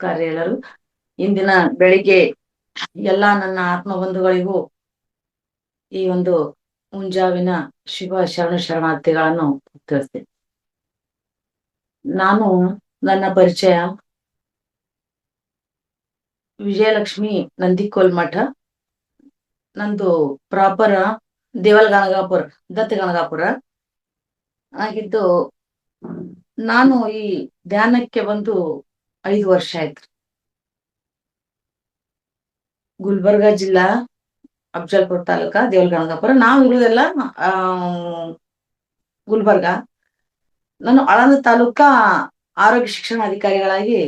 ನಮಸ್ಕಾರ ಎಲ್ಲರೂ. ಇಂದಿನ ಬೆಳಿಗ್ಗೆ ಎಲ್ಲಾ ನನ್ನ ಆತ್ಮ ಬಂಧುಗಳಿಗೂ ಈ ಒಂದು ಮುಂಜಾವಿನ ಶುಭ ಶರಣಾರ್ಥಿಗಳನ್ನು ತಿಳಿಸ್ತೇನೆ. ನಾನು ನನ್ನ ಪರಿಚಯ ವಿಜಯಲಕ್ಷ್ಮಿ ನಂದಿಕೋಲ್ ಮಠ. ನಂದು ಪ್ರಾಪರ್ ದೇವಲ್ಗನಗಾಪುರ, ದತ್ತಗನಗಾಪುರ ಆಗಿದ್ದು. ನಾನು ಈ ಧ್ಯಾನಕ್ಕೆ ಬಂದು 5 ವರ್ಷ ಆಯ್ತು. ಗುಲ್ಬರ್ಗಾ ಜಿಲ್ಲಾ, ಅಫಜಲ್ಪುರ ತಾಲೂಕಾ, ದೇವಲ್ಗನಗಾಪುರ. ನಾವು ಇರುವುದೆಲ್ಲ ಗುಲ್ಬರ್ಗಾ. ನಾನು ಆಳಂದ ತಾಲೂಕಾ ಆರೋಗ್ಯ ಶಿಕ್ಷಣಾಧಿಕಾರಿಗಳಾಗಿ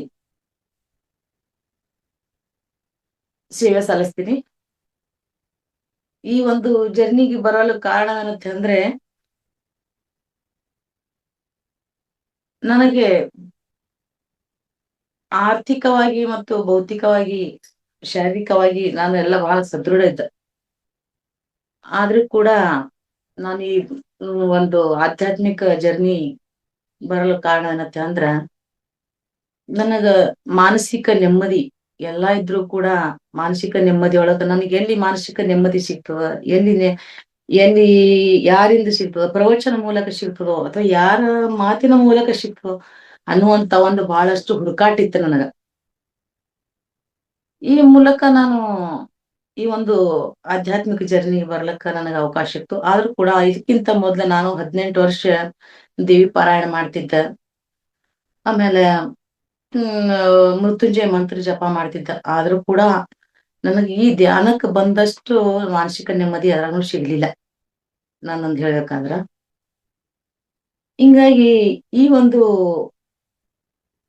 ಸೇವೆ ಸಲ್ಲಿಸ್ತೀನಿ. ಈ ಒಂದು ಜರ್ನಿಗೆ ಬರಲು ಕಾರಣ ಏನಂತ ಅಂದ್ರೆ, ನನಗೆ ಆರ್ಥಿಕವಾಗಿ ಮತ್ತು ಭೌತಿಕವಾಗಿ, ಶಾರೀರಿಕವಾಗಿ ನಾನು ಎಲ್ಲ ಬಹಳ ಸದೃಢ ಇದ್ದೆ. ಆದ್ರೂ ಕೂಡ ನಾನು ಈ ಒಂದು ಆಧ್ಯಾತ್ಮಿಕ ಜರ್ನಿ ಬರಲು ಕಾರಣ ಏನಂತ ಅಂದ್ರ, ನನಗ ಮಾನಸಿಕ ನೆಮ್ಮದಿ ಎಲ್ಲಾ ಇದ್ರೂ ಕೂಡ ಮಾನಸಿಕ ನೆಮ್ಮದಿ ಒಳಗ ನನಗೆ ಎಲ್ಲಿ ಮಾನಸಿಕ ನೆಮ್ಮದಿ ಸಿಗ್ತದ, ಎಲ್ಲಿ ಯಾರಿಂದ ಸಿಗ್ತದ, ಪ್ರವಚನ ಮೂಲಕ ಸಿಗ್ತದೋ ಅಥವಾ ಯಾರ ಮಾತಿನ ಮೂಲಕ ಸಿಗ್ತದೋ ಅನ್ನುವಂತ ಒಂದು ಬಹಳಷ್ಟು ಹುಡುಕಾಟ ಇತ್ತು ನನಗ. ಈ ಮೂಲಕ ನಾನು ಈ ಒಂದು ಆಧ್ಯಾತ್ಮಿಕ ಜರ್ನಿ ಬರ್ಲಕ್ಕ ನನಗೆ ಅವಕಾಶ ಇತ್ತು. ಆದ್ರೂ ಕೂಡ ಇದಕ್ಕಿಂತ ಮೊದ್ಲ ನಾನು 18 ವರ್ಷ ದೇವಿ ಪಾರಾಯಣ ಮಾಡ್ತಿದ್ದ. ಆಮೇಲೆ ಮೃತ್ಯುಂಜಯ ಮಂತ್ರ ಜಪ ಮಾಡ್ತಿದ್ದ. ಆದ್ರೂ ಕೂಡ ನನಗೆ ಈ ಧ್ಯಾನಕ್ಕೆ ಬಂದಷ್ಟು ಮಾನಸಿಕ ನೆಮ್ಮದಿ ಯಾರಾಗೂ ಸಿಗ್ಲಿಲ್ಲ, ನಾನೊಂದ್ ಹೇಳ್ಬೇಕಂದ್ರ. ಹಿಂಗಾಗಿ ಈ ಒಂದು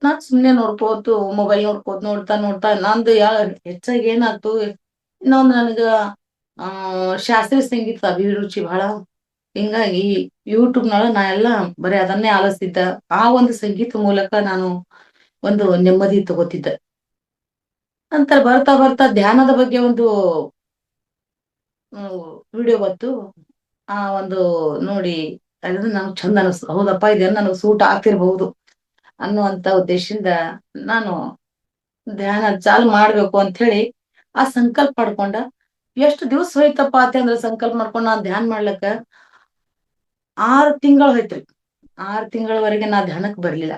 ನಾನ್ ಸುಮ್ನೆ ನೋಡ್ಕೋತು ಮೊಬೈಲ್ ನೋಡ್ತಾ ನೋಡ್ತಾ ನಂದು ಹೆಚ್ಚಾಗಿ ಏನಾಯ್ತು, ಇನ್ನೊಂದು ನನಗ ಶಾಸ್ತ್ರೀಯ ಸಂಗೀತ ಅಭಿರುಚಿ ಬಹಳ. ಹಿಂಗಾಗಿ ಯೂಟ್ಯೂಬ್ನೊಳಗ ನಾ ಎಲ್ಲ ಬರೀ ಅದನ್ನೇ ಆಲಿಸ್ತಿದ್ದ. ಆ ಒಂದು ಸಂಗೀತ ಮೂಲಕ ನಾನು ಒಂದು ನೆಮ್ಮದಿ ತಗೋತಿದ್ದೆ. ನಂತರ ಬರ್ತಾ ಬರ್ತಾ ಧ್ಯಾನದ ಬಗ್ಗೆ ಒಂದು ವಿಡಿಯೋ ಬಂತು. ಆ ಒಂದು ನೋಡಿ ಅದ್ರ ನಂಗೆ ಚಂದ ಅನಿಸ್ತು. ಹೌದಪ್ಪ, ಇದೇನು ನನಗೆ ಸೂಟ್ ಆಗ್ತಿರ್ಬಹುದು ಅನ್ನುವಂತ ಉದ್ದೇಶದಿಂದ ನಾನು ಧ್ಯಾನ ಚಾಲು ಮಾಡ್ಬೇಕು ಅಂತ ಹೇಳಿ ಆ ಸಂಕಲ್ಪ ಮಾಡ್ಕೊಂಡ. ಎಷ್ಟು ದಿವಸ ಹೋಯ್ತಪ್ಪ ಅಂತಂದ್ರೆ ಸಂಕಲ್ಪ ಮಾಡ್ಕೊಂಡ್ ನಾನ್ ಧ್ಯಾನ ಮಾಡ್ಲಕ್ಕ 6 ತಿಂಗಳು ಹೋಯ್ತ್ರಿ. 6 ತಿಂಗಳವರೆಗೆ ನಾ ಧ್ಯಾನಕ್ ಬರ್ಲಿಲ್ಲ.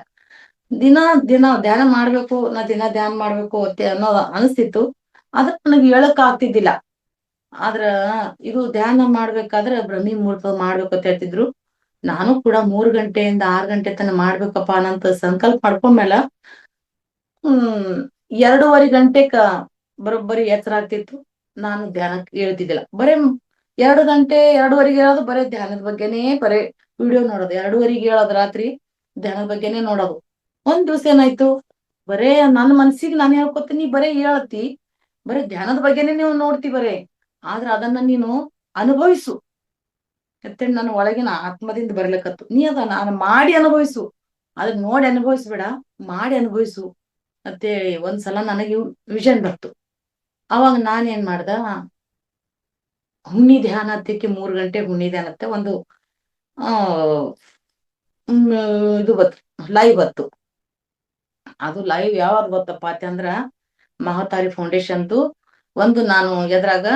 ದಿನ ದಿನ ಧ್ಯಾನ ಮಾಡ್ಬೇಕು, ನಾ ದಿನ ಧ್ಯಾನ ಮಾಡ್ಬೇಕು ಅಂತ ಅನ್ನೋದು ಅನಿಸ್ತಿತ್ತು. ಅದ್ರ ನನಗೆ ಹೇಳಕ್ ಆಗ್ತಿದ್ದಿಲ್ಲ. ಆದ್ರ ಇದು ಧ್ಯಾನ ಮಾಡ್ಬೇಕಾದ್ರೆ ಬ್ರಹ್ಮಿ ಮುಹೂರ್ತ ಮಾಡ್ಬೇಕು ಅಂತ ಹೇಳ್ತಿದ್ರು. ನಾನು ಕೂಡ 3 ಗಂಟೆಯಿಂದ 6 ಗಂಟೆ ತನಕ ಮಾಡ್ಬೇಕಪ್ಪ ಅನ್ನಂತ ಸಂಕಲ್ಪ ಮಾಡ್ಕೊಂಡ್ಮೇಲೆ 2.5 ಗಂಟೆಕ ಬರೋಬ್ಬರಿ ಎಚ್ಚರ ಆಗ್ತಿತ್ತು. ನಾನು ಧ್ಯಾನಕ್ಕೆ ಹೇಳ್ತಿದ್ದಿಲ್ಲ. ಬರೇ 2 ಗಂಟೆ 2:30 ಹೇಳೋದು, ಬರೇ ಧ್ಯಾನದ ಬಗ್ಗೆನೇ ಬರೇ ವಿಡಿಯೋ ನೋಡೋದು. 2:30 ಹೇಳೋದು ರಾತ್ರಿ, ಧ್ಯಾನದ ಬಗ್ಗೆನೇ ನೋಡೋದು. ಒಂದ್ ದಿವ್ಸ ಏನಾಯ್ತು, ಬರೇ ನನ್ನ ಮನ್ಸಿಗೆ ನಾನು ಹೇಳ್ಕೊತೀನಿ, ಬರೇ ಹೇಳ್ತಿ, ಬರೇ ಧ್ಯಾನದ ಬಗ್ಗೆನೇ ನೀವು ನೋಡ್ತಿ ಬರೇ, ಆದ್ರ ಅದನ್ನ ನೀನು ಅನುಭವಿಸು ಅಂತೇಳಿ ನನ್ನ ಒಳಗಿನ ಆತ್ಮದಿಂದ ಬರ್ಲಿಕ್ಕತ್ತು. ನೀ ಅದ ನಾನು ಮಾಡಿ ಅನುಭವಿಸು, ಅದನ್ನ ನೋಡಿ ಅನುಭವಿಸ್ಬೇಡ, ಮಾಡಿ ಅನುಭವಿಸು ಅಂತೇಳಿ ಒಂದ್ಸಲ ನನಗೆ ವಿಷನ್ ಬರ್ತು. ಅವಾಗ ನಾನೇನ್ ಮಾಡ್ದ, ಹುಣ್ಣಿ ಧ್ಯಾನ ಹತ್ತಕ್ಕೆ 3 ಗಂಟೆ ಹುಣ್ಣಿ ಧ್ಯಾನ ಹತ್ತೆ ಒಂದು ಇದು ಬತ್ತು, ಲೈವ್ ಬತ್ತು. ಅದು ಲೈವ್ ಯಾವಾಗ ಗೊತ್ತಪ್ಪ ಅಂತಂದ್ರ, ಮಹತಾರಿ ಫೌಂಡೇಶನ್ದು ಒಂದು ನಾನು ಎದ್ರಾಗ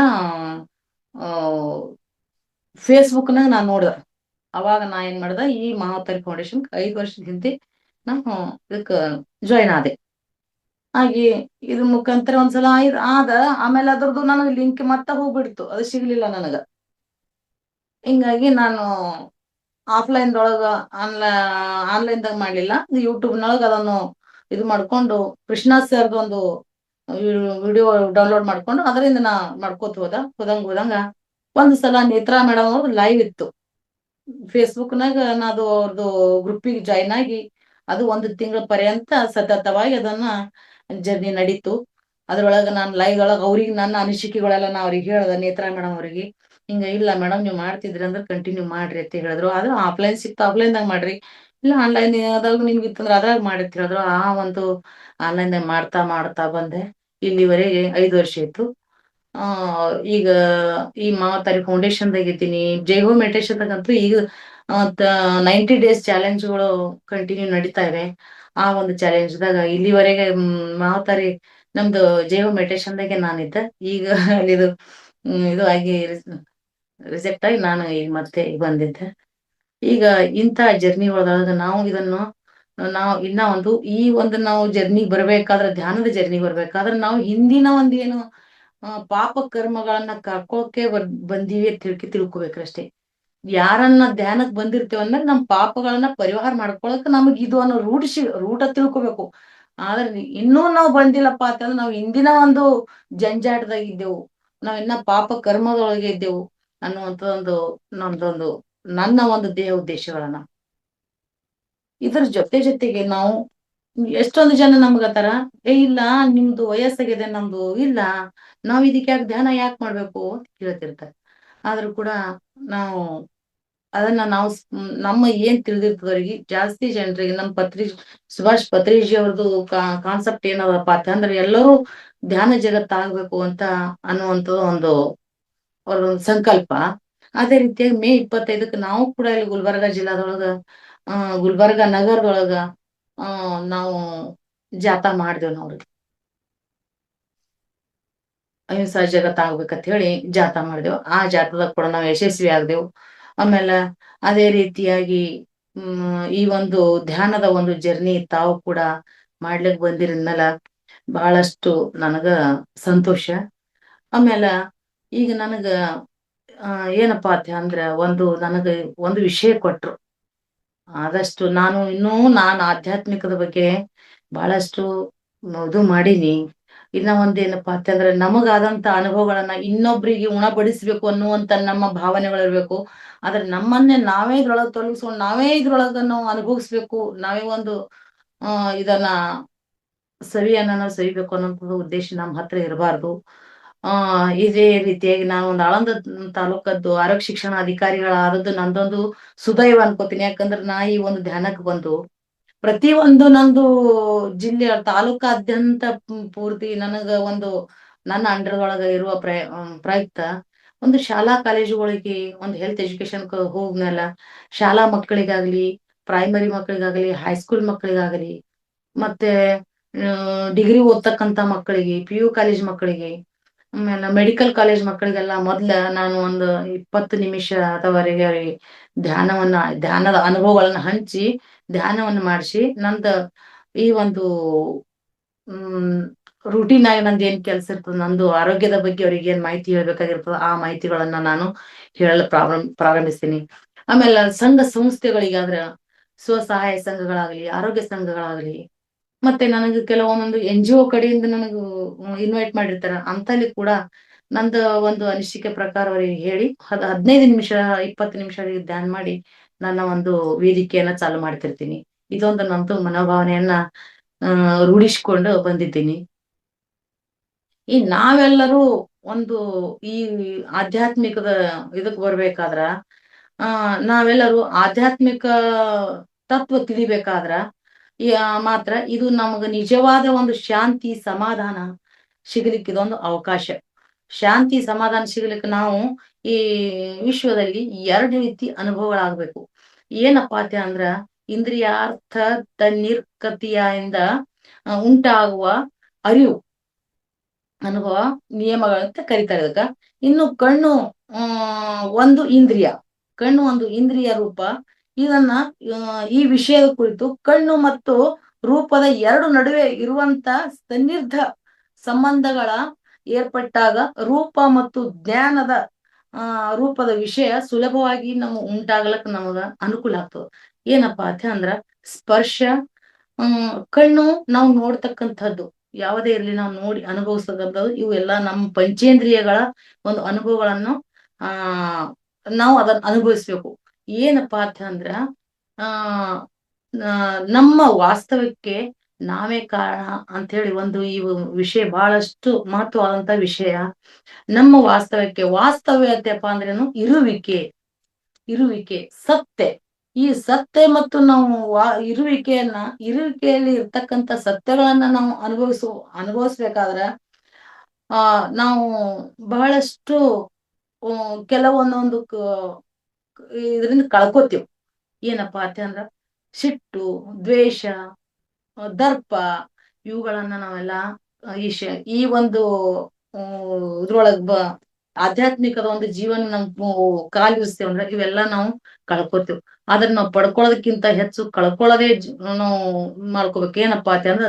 ಫೇಸ್ಬುಕ್ನಾಗ ನಾನು ನೋಡ್ದ. ಅವಾಗ ನಾ ಏನ್ ಮಾಡ್ದ, ಈ ಮಹತಾರಿ ಫೌಂಡೇಶನ್ 5 ವರ್ಷದ ಹಿಂದೆ ನಾನು ಇದಕ್ಕ ಜಾಯಿನ್ ಆದೆ. ಹಾಗೆ ಇದ್ರ ಮುಖಾಂತರ ಒಂದ್ಸಲ ಆದ. ಆಮೇಲೆ ಅದ್ರದ್ದು ನನಗೆ ಲಿಂಕ್ ಮತ್ತೆ ಹೋಗ್ಬಿಡ್ತು, ಅದು ಸಿಗ್ಲಿಲ್ಲ ನನಗ. ಹಿಂಗಾಗಿ ನಾನು ಆಫ್ಲೈನ್ದೊಳಗ ಆನ್ಲೈನ್ದಾಗ ಮಾಡ್ಲಿಲ್ಲ, ಯೂಟ್ಯೂಬ್ನೊಳಗ ಅದನ್ನು ಇದು ಮಾಡ್ಕೊಂಡು ಕೃಷ್ಣ ಸರ್ದು ಒಂದು ವಿಡಿಯೋ ಡೌನ್ಲೋಡ್ ಮಾಡ್ಕೊಂಡು ಅದರಿಂದ ನಾ ಮಾಡ್ಕೋತ ಹೋದಂಗ ಒಂದ್ ಸಲ ನೇತ್ರಾ ಮೇಡಮ್ ಅವ್ರದ್ದು ಲೈವ್ ಇತ್ತು ಫೇಸ್ಬುಕ್ನಾಗ. ನಾದು ಅವ್ರದ್ದು ಗ್ರೂಪಿಗೆ ಜಾಯಿನ್ ಆಗಿ ಅದು 1 ತಿಂಗಳ ಪರ್ಯಂತ ಸತತವಾಗಿ ಅದನ್ನ ಜರ್ನಿ ನಡೀತು. ಅದ್ರೊಳಗ ನಾನು ಲೈವ್ ಒಳಗ ಅವ್ರಿಗೆ ನನ್ನ ಅನಿಸಿಕೆಗಳೆಲ್ಲ ನಾ ಅವ್ರಿಗೆ ಹೇಳ್ದ, ನೇತ್ರಾ ಮೇಡಮ್ ಅವ್ರಿಗೆ. ಹಿಂಗ ಇಲ್ಲ ಮೇಡಮ್, ನೀವು ಮಾಡ್ತಿದ್ರಿ ಅಂದ್ರೆ ಕಂಟಿನ್ಯೂ ಮಾಡ್ರಿ ಅಂತ ಹೇಳಿದ್ರು. ಆದ್ರೆ ಆಫ್ಲೈನ್ ಸಿಕ್ತು, ಆಫ್ಲೈನ್ದಾಗ ಮಾಡ್ರಿ, ಇಲ್ಲ ಆನ್ಲೈನ್ ಅದಾಗ ನಿಮ್ಗೆ ಇತ್ತಂದ್ರೆ ಅದ್ರಾಗ ಮಾಡಿ ಅಂತ ಹೇಳಿದ್ರು. ಆ ಒಂದು ಆನ್ಲೈನ್ದಾಗ ಮಾಡ್ತಾ ಮಾಡ್ತಾ ಬಂದೆ. ಇಲ್ಲಿವರೆಗೆ 5 ವರ್ಷ ಆಯ್ತು. ಈಗ ಈ ಮಾವತಾರಿ ಫೌಂಡೇಶನ್ದಾಗ ಇದ್ದೀನಿ. ಜೈಗೋ ಮೆಡಿಟೇಷನ್ದಾಗಂತೂ ಈಗ 90 ಡೇಸ್ ಚಾಲೆಂಜ್ಗಳು ಕಂಟಿನ್ಯೂ ನಡೀತಾ ಇವೆ. ಆ ಒಂದು ಚಾಲೆಂಜ್ದಾಗ ಇಲ್ಲಿವರೆಗೆ ಮಾವತಾರಿ ನಮ್ದು ಜೈವ ಮೆಡಿಟೇಷನ್ದಾಗೆ ನಾನಿದ್ದೆ. ಈಗ ಅಲ್ಲಿದು ಇದು ಆಗಿ ರಿಜೆಕ್ಟ್ ಆಗಿ ನಾನು ಈಗ ಮತ್ತೆ ಬಂದಿದ್ದೆ. ಈಗ ಇಂಥ ಜರ್ನಿ ಒಳಗ ನಾವು ಇದನ್ನು ನಾವು ಇನ್ನ ಒಂದು ಈ ಒಂದು ನಾವು ಜರ್ನಿ ಬರ್ಬೇಕಾದ್ರೆ, ಧ್ಯಾನದ ಜರ್ನಿ ಬರ್ಬೇಕಾದ್ರೆ ನಾವು ಹಿಂದಿನ ಒಂದು ಏನು ಪಾಪ ಕರ್ಮಗಳನ್ನ ಕರ್ಕೋಕೆ ಬಂದೀವಿ ಅಂತ ತಿಳ್ಕೊಬೇಕ್ರಷ್ಟೇ. ಯಾರನ್ನ ಧ್ಯಾನಕ್ ಬಂದಿರ್ತೇವ ಅಂದ್ಮೇಲೆ ನಮ್ ಪಾಪಗಳನ್ನ ಪರಿಹಾರ ಮಾಡ್ಕೊಳಕ್ ನಮಗ್ ಇದು ಅನ್ನೋ ರೂಢ ತಿಳ್ಕೊಬೇಕು. ಆದ್ರೆ ಇನ್ನೂ ನಾವು ಬಂದಿಲ್ಲಪ್ಪ ಅಂತಂದ್ರೆ ನಾವು ಹಿಂದಿನ ಒಂದು ಜಂಜಾಟದಾಗ ಇದ್ದೆವು, ನಾವ್ ಇನ್ನ ಪಾಪ ಕರ್ಮದೊಳಗೆ ಇದ್ದೆವು ಅನ್ನುವಂತ ಒಂದು ನಮ್ದೊಂದು ನನ್ನ ಒಂದು ದೇಹ ಉದ್ದೇಶಗಳನ್ನ. ಇದ್ರ ಜೊತೆಗೆ ನಾವು ಎಷ್ಟೊಂದು ಜನ ನಮ್ಗತ್ತಾರ, ಇಲ್ಲ ನಿಮ್ದು ವಯಸ್ಸಾಗಿದೆ, ನಮ್ದು ಇಲ್ಲ, ನಾವ್ ಇದಕ್ಕೆ ಯಾಕೆ ಧ್ಯಾನ ಯಾಕೆ ಮಾಡ್ಬೇಕು ಅಂತ ಕೇಳ್ತಿರ್ತಾರೆ. ಆದ್ರೂ ಕೂಡ ನಾವು ಅದನ್ನ ನಾವು ನಮ್ಮ ಏನ್ ತಿಳಿದಿರ್ತದವ್ರಿಗೆ ಜಾಸ್ತಿ ಜನರಿಗೆ ನಮ್ಮ ಸುಭಾಷ್ ಪತ್ರಿಜಿ ಅವ್ರದ್ದು ಕಾನ್ಸೆಪ್ಟ್ ಏನದಪ್ಪ ಅಂತಂದ್ರೆ ಎಲ್ಲರೂ ಧ್ಯಾನ ಜಗತ್ತಾಗ್ಬೇಕು ಅಂತ ಅನ್ನುವಂತ ಒಂದು ಅವ್ರದೊಂದು ಸಂಕಲ್ಪ. ಅದೇ ರೀತಿಯಾಗಿ ಮೇ 25ಕ್ಕೆ ನಾವು ಕೂಡ ಇಲ್ಲಿ ಗುಲ್ಬರ್ಗಾ ಜಿಲ್ಲಾದೊಳಗ ಗುಲ್ಬರ್ಗಾ ನಗರದೊಳಗ ನಾವು ಜಾಥಾ ಮಾಡ್ದೇವ್ ನೋಡ್ರಿ. ಅಹಿಂಸಾ ಜಗತ್ ಆಗ್ಬೇಕಂತ ಹೇಳಿ ಜಾಥಾ ಮಾಡಿದೆವು. ಆ ಜಾಥಾದಾಗ ಕೂಡ ನಾವು ಯಶಸ್ವಿ ಆಗ್ದೆವು. ಆಮೇಲೆ ಅದೇ ರೀತಿಯಾಗಿ ಈ ಒಂದು ಧ್ಯಾನದ ಒಂದು ಜರ್ನಿ ತಾವು ಕೂಡ ಮಾಡ್ಲಿಕ್ ಬಂದಿರದ್ಮೇಲೆ ಬಹಳಷ್ಟು ನನಗ ಸಂತೋಷ. ಆಮೇಲೆ ಈಗ ನನಗ ಏನಪ್ಪಾ ಅಂತ ಅಂದ್ರ ನನಗ ಒಂದು ವಿಷಯ ಕೊಟ್ರು. ಆದಷ್ಟು ನಾನು ಆಧ್ಯಾತ್ಮಿಕದ ಬಗ್ಗೆ ಬಹಳಷ್ಟು ಇದು ಮಾಡೀನಿ. ಇನ್ನ ಒಂದೇನಪ್ಪಾ ಅಂತಂದ್ರೆ ನಮಗಾದಂತ ಅನುಭವಗಳನ್ನ ಇನ್ನೊಬ್ರಿಗೆ ಉಣಬಡಿಸ್ಬೇಕು ಅನ್ನುವಂತ ನಮ್ಮ ಭಾವನೆಗಳಿರ್ಬೇಕು. ಆದ್ರೆ ನಮ್ಮನ್ನೇ ನಾವೇ ಇದ್ರೊಳಗೆ ತೊಲಗಿಸ್ಕೊಂಡು ನಾವೇ ಇದ್ರೊಳಗ ನಾವು ಅನುಭವಿಸ್ಬೇಕು, ನಾವೇ ಒಂದು ಇದನ್ನ ಸವಿಯನ್ನ ಸವಿಬೇಕು ಅನ್ನೋಂಥದ್ದು ಉದ್ದೇಶ ನಮ್ಮ ಹತ್ರ ಇರಬಾರ್ದು. ಇದೇ ರೀತಿಯಾಗಿ ನಾನು ಒಂದು ಆಳಂದ ತಾಲೂಕದ್ದು ಆರೋಗ್ಯ ಶಿಕ್ಷಣ ಅಧಿಕಾರಿಗಳಾದದ್ದು ನಂದೊಂದು ಸುದೈವ ಅನ್ಕೋತೀನಿ. ಯಾಕಂದ್ರೆ ನಾ ಈ ಒಂದು ಧ್ಯಾನಕ್ಕೆ ಬಂದು ಪ್ರತಿ ಒಂದು ನಂದು ಜಿಲ್ಲೆಯ ತಾಲೂಕಾದ್ಯಂತ ಪೂರ್ತಿ ನನಗ ಒಂದು ನನ್ನ ಅಂಡರ್ ಒಳಗ ಇರುವ ಪ್ರಯುಕ್ತ ಒಂದು ಶಾಲಾ ಕಾಲೇಜುಗಳಿಗೆ ಒಂದು ಹೆಲ್ತ್ ಎಜುಕೇಶನ್ ಹೋಗ್ಮೇಲೆ ಶಾಲಾ ಮಕ್ಕಳಿಗಾಗ್ಲಿ, ಪ್ರೈಮರಿ ಮಕ್ಕಳಿಗಾಗ್ಲಿ, ಹೈಸ್ಕೂಲ್ ಮಕ್ಕಳಿಗಾಗಲಿ, ಮತ್ತೆ ಡಿಗ್ರಿ ಓದ್ತಕ್ಕಂತ ಮಕ್ಕಳಿಗೆ, PU ಕಾಲೇಜ್ ಮಕ್ಕಳಿಗೆ, ಆಮೇಲೆ ಮೆಡಿಕಲ್ ಕಾಲೇಜ್ ಮಕ್ಕಳಿಗೆಲ್ಲ ಮೊದ್ಲ ನಾನು ಒಂದು 20 ನಿಮಿಷ ಅದವರೆಗೆ ಧ್ಯಾನದ ಅನುಭವಗಳನ್ನ ಹಂಚಿ ಧ್ಯಾನವನ್ನು ಮಾಡಿಸಿ ನಂದ ಈ ಒಂದು ರೂಟೀನ್ ಆಗಿ ನಂದು ಏನ್ ಕೆಲ್ಸ ಇರ್ತದ, ನಂದು ಆರೋಗ್ಯದ ಬಗ್ಗೆ ಅವ್ರಿಗೆ ಏನ್ ಮಾಹಿತಿ ಹೇಳ್ಬೇಕಾಗಿರ್ತದ ಆ ಮಾಹಿತಿಗಳನ್ನ ನಾನು ಹೇಳಲು ಪ್ರಾರಂಭಿಸ್ತೀನಿ. ಆಮೇಲೆ ಸಂಘ ಸಂಸ್ಥೆಗಳಿಗಾದ್ರ ಸ್ವಸಹಾಯ ಸಂಘಗಳಾಗ್ಲಿ, ಆರೋಗ್ಯ ಸಂಘಗಳಾಗ್ಲಿ, ಮತ್ತೆ ನನಗೆ ಕೆಲವೊಂದೊಂದು NGO ಕಡೆಯಿಂದ ನನಗೂ ಇನ್ವೈಟ್ ಮಾಡಿರ್ತಾರ. ಅಂತಲ್ಲಿ ಕೂಡ ನಂದ ಒಂದು ಅನಿಸಿಕೆ ಪ್ರಕಾರ ಅವರಿಗೆ ಹೇಳಿ 15 ನಿಮಿಷ 20 ನಿಮಿಷ ಧ್ಯಾನ ಮಾಡಿ ನನ್ನ ಒಂದು ವೇದಿಕೆಯನ್ನ ಚಾಲು ಮಾಡ್ತಿರ್ತೀನಿ. ಇದೊಂದು ನಂದು ಮನೋಭಾವನೆಯನ್ನ ರೂಢಿಸಿಕೊಂಡು ಬಂದಿದ್ದೀನಿ. ಈ ನಾವೆಲ್ಲರೂ ಒಂದು ಈ ಆಧ್ಯಾತ್ಮಿಕದ ಇದಕ್ ಬರ್ಬೇಕಾದ್ರ ನಾವೆಲ್ಲರೂ ಆಧ್ಯಾತ್ಮಿಕ ತತ್ವ ತಿಳಿಬೇಕಾದ್ರ ಮಾತ್ರ ಇದು ನಮಗ ನಿಜವಾದ ಒಂದು ಶಾಂತಿ ಸಮಾಧಾನ ಸಿಗಲಿಕ್ಕೆ ಇದೊಂದು ಅವಕಾಶ. ಶಾಂತಿ ಸಮಾಧಾನ ಸಿಗ್ಲಿಕ್ಕೆ ನಾವು ಈ ವಿಶ್ವದಲ್ಲಿ 2 ರೀತಿ ಅನುಭವಗಳಾಗ್ಬೇಕು. ಏನಪ್ಪಾ ಅಂತ ಅಂದ್ರ ಇಂದ್ರಿಯಾರ್ಥ ತನ್ನಿರ್ಗತಿಯಿಂದ ಉಂಟಾಗುವ ಅರಿವು ಅನುಭವ ನಿಯಮಗಳಂತ ಕರೀತಾರೆ ಇದಕ್ಕ. ಇನ್ನು ಕಣ್ಣು ಒಂದು ಇಂದ್ರಿಯ ರೂಪ. ಇದನ್ನ ಈ ವಿಷಯದ ಕುರಿತು ಕಣ್ಣು ಮತ್ತು ರೂಪದ 2 ನಡುವೆ ಇರುವಂತ ಸನ್ನಿರ್ಧ ಸಂಬಂಧಗಳ ಏರ್ಪಟ್ಟಾಗ ರೂಪ ಮತ್ತು ಜ್ಞಾನದ ರೂಪದ ವಿಷಯ ಸುಲಭವಾಗಿ ಉಂಟಾಗ್ಲಕ್ ನಮಗ ಅನುಕೂಲ ಆಗ್ತದೆ. ಏನಪ್ಪಾ ಅಂತ ಅಂದ್ರ ಸ್ಪರ್ಶ. ಕಣ್ಣು ನಾವು ನೋಡ್ತಕ್ಕಂಥದ್ದು ಯಾವುದೇ ಇರ್ಲಿ, ನಾವು ನೋಡಿ ಅನುಭವಿಸ್ತಕ್ಕಂಥದ್ದು ಇವು ಎಲ್ಲ ನಮ್ಮ ಪಂಚೇಂದ್ರಿಯಗಳ ಒಂದು ಅನುಭವಗಳನ್ನು ನಾವು ಅದನ್ನ ಅನುಭವಿಸ್ಬೇಕು. ಏನಪ್ಪಾ ಅಂತ ಅಂದ್ರ ನಮ್ಮ ವಾಸ್ತವಕ್ಕೆ ನಾವೇ ಕಾರಣ ಅಂತ ಹೇಳಿ ಈ ವಿಷಯ ಬಹಳಷ್ಟು ಮಹತ್ವವಾದಂತ ವಿಷಯ. ನಮ್ಮ ವಾಸ್ತವ್ಯತೆಯಪ್ಪ ಅಂದ್ರೇನು? ಇರುವಿಕೆ ಸತ್ಯ. ಈ ಸತ್ಯ ಮತ್ತು ನಾವು ಇರುವಿಕೆಯಲ್ಲಿ ಇರ್ತಕ್ಕಂಥ ಸತ್ಯಗಳನ್ನ ನಾವು ಅನುಭವಿಸ್ಬೇಕಾದ್ರ ನಾವು ಬಹಳಷ್ಟು ಕೆಲವೊಂದೊಂದು ಇದರಿಂದ ಕಳ್ಕೋತೀವಿ. ಏನಪ್ಪಾ ಅಂತ ಅಂದ್ರ ಸಿಟ್ಟು, ದ್ವೇಷ, ದರ್ಪ ಇವುಗಳನ್ನ ನಾವೆಲ್ಲ ಈ ಒಂದು ಇದ್ರೊಳಗ್ ಆಧ್ಯಾತ್ಮಿಕದ ಒಂದು ಜೀವನ ನಮ್ ಕಾಲಿಸ್ತೇವೆ ಅಂದ್ರೆ ಇವೆಲ್ಲ ನಾವು ಕಳ್ಕೊತೇವ್. ಆದ್ರೆ ನಾವು ಪಡ್ಕೊಳ್ಳೋದಕ್ಕಿಂತ ಹೆಚ್ಚು ಕಳ್ಕೊಳ್ಳೋದೇ ನಾವು ಮಾಡ್ಕೋಬೇಕು. ಏನಪ್ಪಾ ಅಂತ ಅಂದ್ರೆ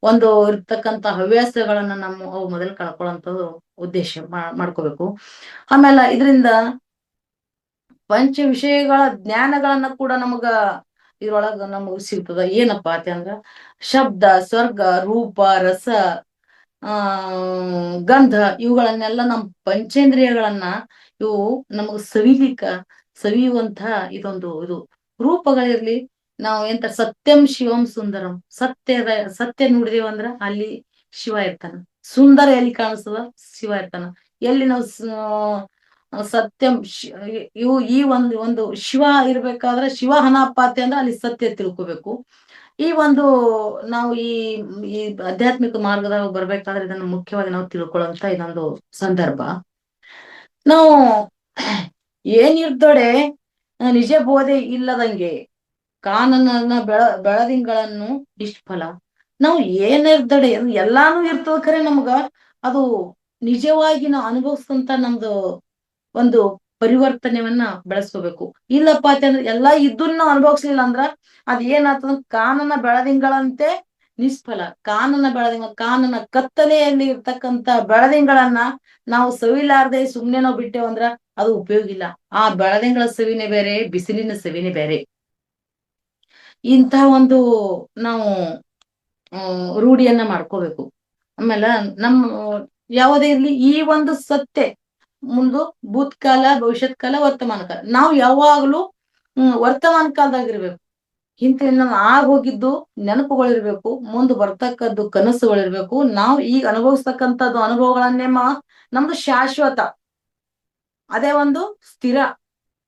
ಒಂದು ಇರ್ತಕ್ಕಂತ ಹವ್ಯಾಸಗಳನ್ನ ಅವು ಮೊದಲು ಕಳ್ಕೊಳ್ಳೋಂಥದ್ದು ಉದ್ದೇಶ ಮಾಡ್ಕೋಬೇಕು. ಆಮೇಲೆ ಇದರಿಂದ ಪಂಚ ವಿಷಯಗಳ ಜ್ಞಾನಗಳನ್ನ ಕೂಡ ನಮಗ ಇದ್ರೊಳಗ ನಮಗ್ ಸಿಗ್ತದ. ಏನಪ್ಪಾ ಅಂದ್ರ ಶಬ್ದ, ಸ್ವರ್ಗ, ರೂಪ, ರಸ, ಆ ಗಂಧ ಇವುಗಳನ್ನೆಲ್ಲ ನಮ್ ಪಂಚೇಂದ್ರಿಯಗಳನ್ನ ಇವು ನಮಗ್ ಸವಿಯುವಂತ ಇದು ರೂಪಗಳಿರ್ಲಿ. ನಾವು ಎಂತ ಸತ್ಯಂ ಶಿವಂ ಸುಂದರಂ, ಸತ್ಯ ನೋಡಿದೇವಂದ್ರ ಅಲ್ಲಿ ಶಿವ ಇರ್ತಾನ. ಸುಂದರ ಎಲ್ಲಿ ಕಾಣಿಸ್ತದ? ಶಿವ ಇರ್ತಾನ. ಎಲ್ಲಿ ನಾವು ಸತ್ಯಂ ಇವು ಈ ಒಂದು ಶಿವ ಇರ್ಬೇಕಾದ್ರೆ ಶಿವ ಹನಪಾತಿ ಅಂದ್ರೆ ಅಲ್ಲಿ ಸತ್ಯ ತಿಳ್ಕೋಬೇಕು. ಈ ಒಂದು ನಾವು ಈ ಆಧ್ಯಾತ್ಮಿಕ ಮಾರ್ಗದಾಗ ಬರ್ಬೇಕಾದ್ರೆ ಇದನ್ನು ಮುಖ್ಯವಾಗಿ ನಾವು ತಿಳ್ಕೊಳ್ಳುವಂತ ಇದೊಂದು ಸಂದರ್ಭ. ನಾವು ಏನಿರ್ದೊಡೆ ನಿಜ ಬೋಧೆ ಇಲ್ಲದಂಗೆ ಕಾನನನ್ನ ಬೆಳದಿಂಗಳನ್ನು ನಿಷ್ಫಲ. ನಾವು ಏನಿರ್ದಡೆ ಎಲ್ಲಾನು ಇರ್ತದ ಖರೆ ನಮ್ಗ ಅದು ನಿಜವಾಗಿ ನಾವು ಅನುಭವಿಸ್ತಂತ ನಮ್ದು ಒಂದು ಪರಿವರ್ತನೆಯನ್ನ ಬೆಳೆಸ್ಕೋಬೇಕು. ಇಲ್ಲಪ್ಪ ಅಂತಂದ್ರೆ ಎಲ್ಲಾ ಇದ್ದನ್ನ ಅನುಭವಿಸ್ಲಿಲ್ಲ ಅಂದ್ರ ಅದ್ ಏನಾಗ್ತದ? ಕಾನನ ಬೆಳದಿಂಗಳಂತೆ ನಿಷ್ಫಲ. ಕಾನನ ಕತ್ತಲೆಯಲ್ಲಿ ಇರ್ತಕ್ಕಂತ ಬೆಳದಿಂಗಳನ್ನ ನಾವು ಸವಿಲಾರ್ದೆ ಸುಮ್ನೆ ನಾವು ಬಿಟ್ಟೇವಂದ್ರ ಅದು ಉಪಯೋಗ ಇಲ್ಲ. ಆ ಬೆಳದಿಂಗಳ ಸವಿನೇ ಬೇರೆ, ಬಿಸಿಲಿನ ಸವಿನೇ ಬೇರೆ. ಇಂಥ ಒಂದು ನಾವು ರೂಢಿಯನ್ನ ಮಾಡ್ಕೋಬೇಕು. ಆಮೇಲೆ ಯಾವುದೇ ಇರ್ಲಿ ಈ ಒಂದು ಸತ್ಯ ಮುಂದು ಭೂತ್ಕಾಲ, ಭವಿಷ್ಯತ್ ಕಾಲ, ವರ್ತಮಾನ ಕಾಲ. ನಾವು ಯಾವಾಗ್ಲೂ ವರ್ತಮಾನ ಕಾಲದಾಗಿರ್ಬೇಕು. ಇಂತ ಆಗ ಹೋಗಿದ್ದು ನೆನಪುಗಳಿರ್ಬೇಕು, ಮುಂದೆ ಬರ್ತಕ್ಕದ್ದು ಕನಸುಗಳಿರ್ಬೇಕು. ನಾವು ಈಗ ಅನುಭವಿಸ್ತಕ್ಕಂಥದ್ದು ಅನುಭವಗಳನ್ನೇ ನಮ್ದು ಶಾಶ್ವತ, ಅದೇ ಒಂದು ಸ್ಥಿರ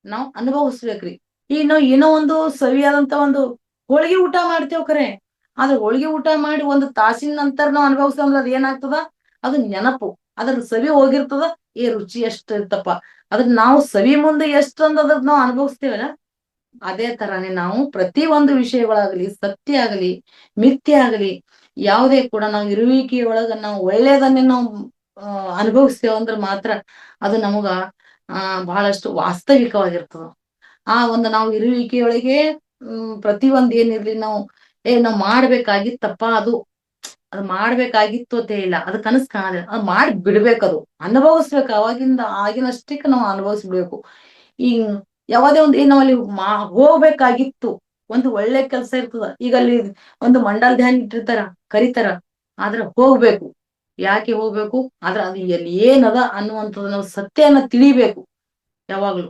ನಾವು ಅನುಭವಿಸ್ಬೇಕ್ರಿ. ಈಗ ನಾವು ಏನೋ ಒಂದು ಸವಿಯಾದಂತ ಒಂದು ಹೋಳಿಗೆ ಊಟ ಮಾಡ್ತೇವ್ ಖರೆ, ಆದ್ರೆ ಹೋಳಿಗೆ ಊಟ ಮಾಡಿ ಒಂದು ತಾಸಿನ ನಂತರ ನಾವು ಅನುಭವಿಸ್ತಂದ್ರೆ ಅದ್ ಏನಾಗ್ತದ? ಅದು ನೆನಪು. ಅದ್ರ ಸವಿ ಹೋಗಿರ್ತದ. ರುಚಿ ಎಷ್ಟು ಇರ್ತಪ್ಪ, ಅದ್ರ ನಾವು ಸವಿ ಮುಂದೆ ಎಷ್ಟು ಅದ್ರ ನಾವು ಅನುಭವಿಸ್ತೇವಲ್ಲ. ಅದೇ ತರಾನೇ ನಾವು ಪ್ರತಿ ಒಂದು ವಿಷಯಗಳಾಗಲಿ, ಸತ್ಯ ಆಗಲಿ, ಮಿಥ್ಯೆ ಆಗಲಿ, ಯಾವುದೇ ಕೂಡ ನಾವು ಇರುವಿಕೆಯೊಳಗ ನಾವು ಒಳ್ಳೇದನ್ನೇ ನಾವು ಅನುಭವಿಸ್ತೇವ ಅಂದ್ರೆ ಮಾತ್ರ ಅದು ನಮಗ ಬಹಳಷ್ಟು ವಾಸ್ತವಿಕವಾಗಿರ್ತದ. ಆ ಒಂದು ನಾವು ಇರುವಿಕೆಯೊಳಗೆ ಪ್ರತಿಯೊಂದು ಏನಿರ್ಲಿ ನಾವು ಮಾಡ್ಬೇಕಾಗಿತ್ತಪ್ಪ, ಅದು ಮಾಡ್ಬೇಕಾಗಿತ್ತು ಅಂತ ಇಲ್ಲ, ಅದು ಕನಸು ಕಾಣೋದಿಲ್ಲ, ಅದು ಮಾಡಿ ಬಿಡ್ಬೇಕದು, ಅನುಭವಿಸ್ಬೇಕು. ಆಗಿನಷ್ಟಕ್ಕೆ ನಾವು ಅನುಭವಿಸ್ಬಿಡ್ಬೇಕು. ಈಗ ಯಾವುದೇ ಒಂದು ನಾವಲ್ಲಿ ಹೋಗ್ಬೇಕಾಗಿತ್ತು, ಒಂದು ಒಳ್ಳೆ ಕೆಲ್ಸ ಇರ್ತದ. ಈಗ ಅಲ್ಲಿ ಒಂದು ಮಂಡಲ್ ಧ್ಯಾನ ಇಟ್ಟಿರ್ತಾರ, ಕರಿತಾರ, ಆದ್ರೆ ಹೋಗ್ಬೇಕು. ಯಾಕೆ ಹೋಗ್ಬೇಕು? ಆದ್ರೆ ಅದು ಎಲ್ಲಿ ಏನದ ಅನ್ನುವಂಥದ್ದು ನಾವು ಸತ್ಯನ ತಿಳಿಬೇಕು. ಯಾವಾಗ್ಲು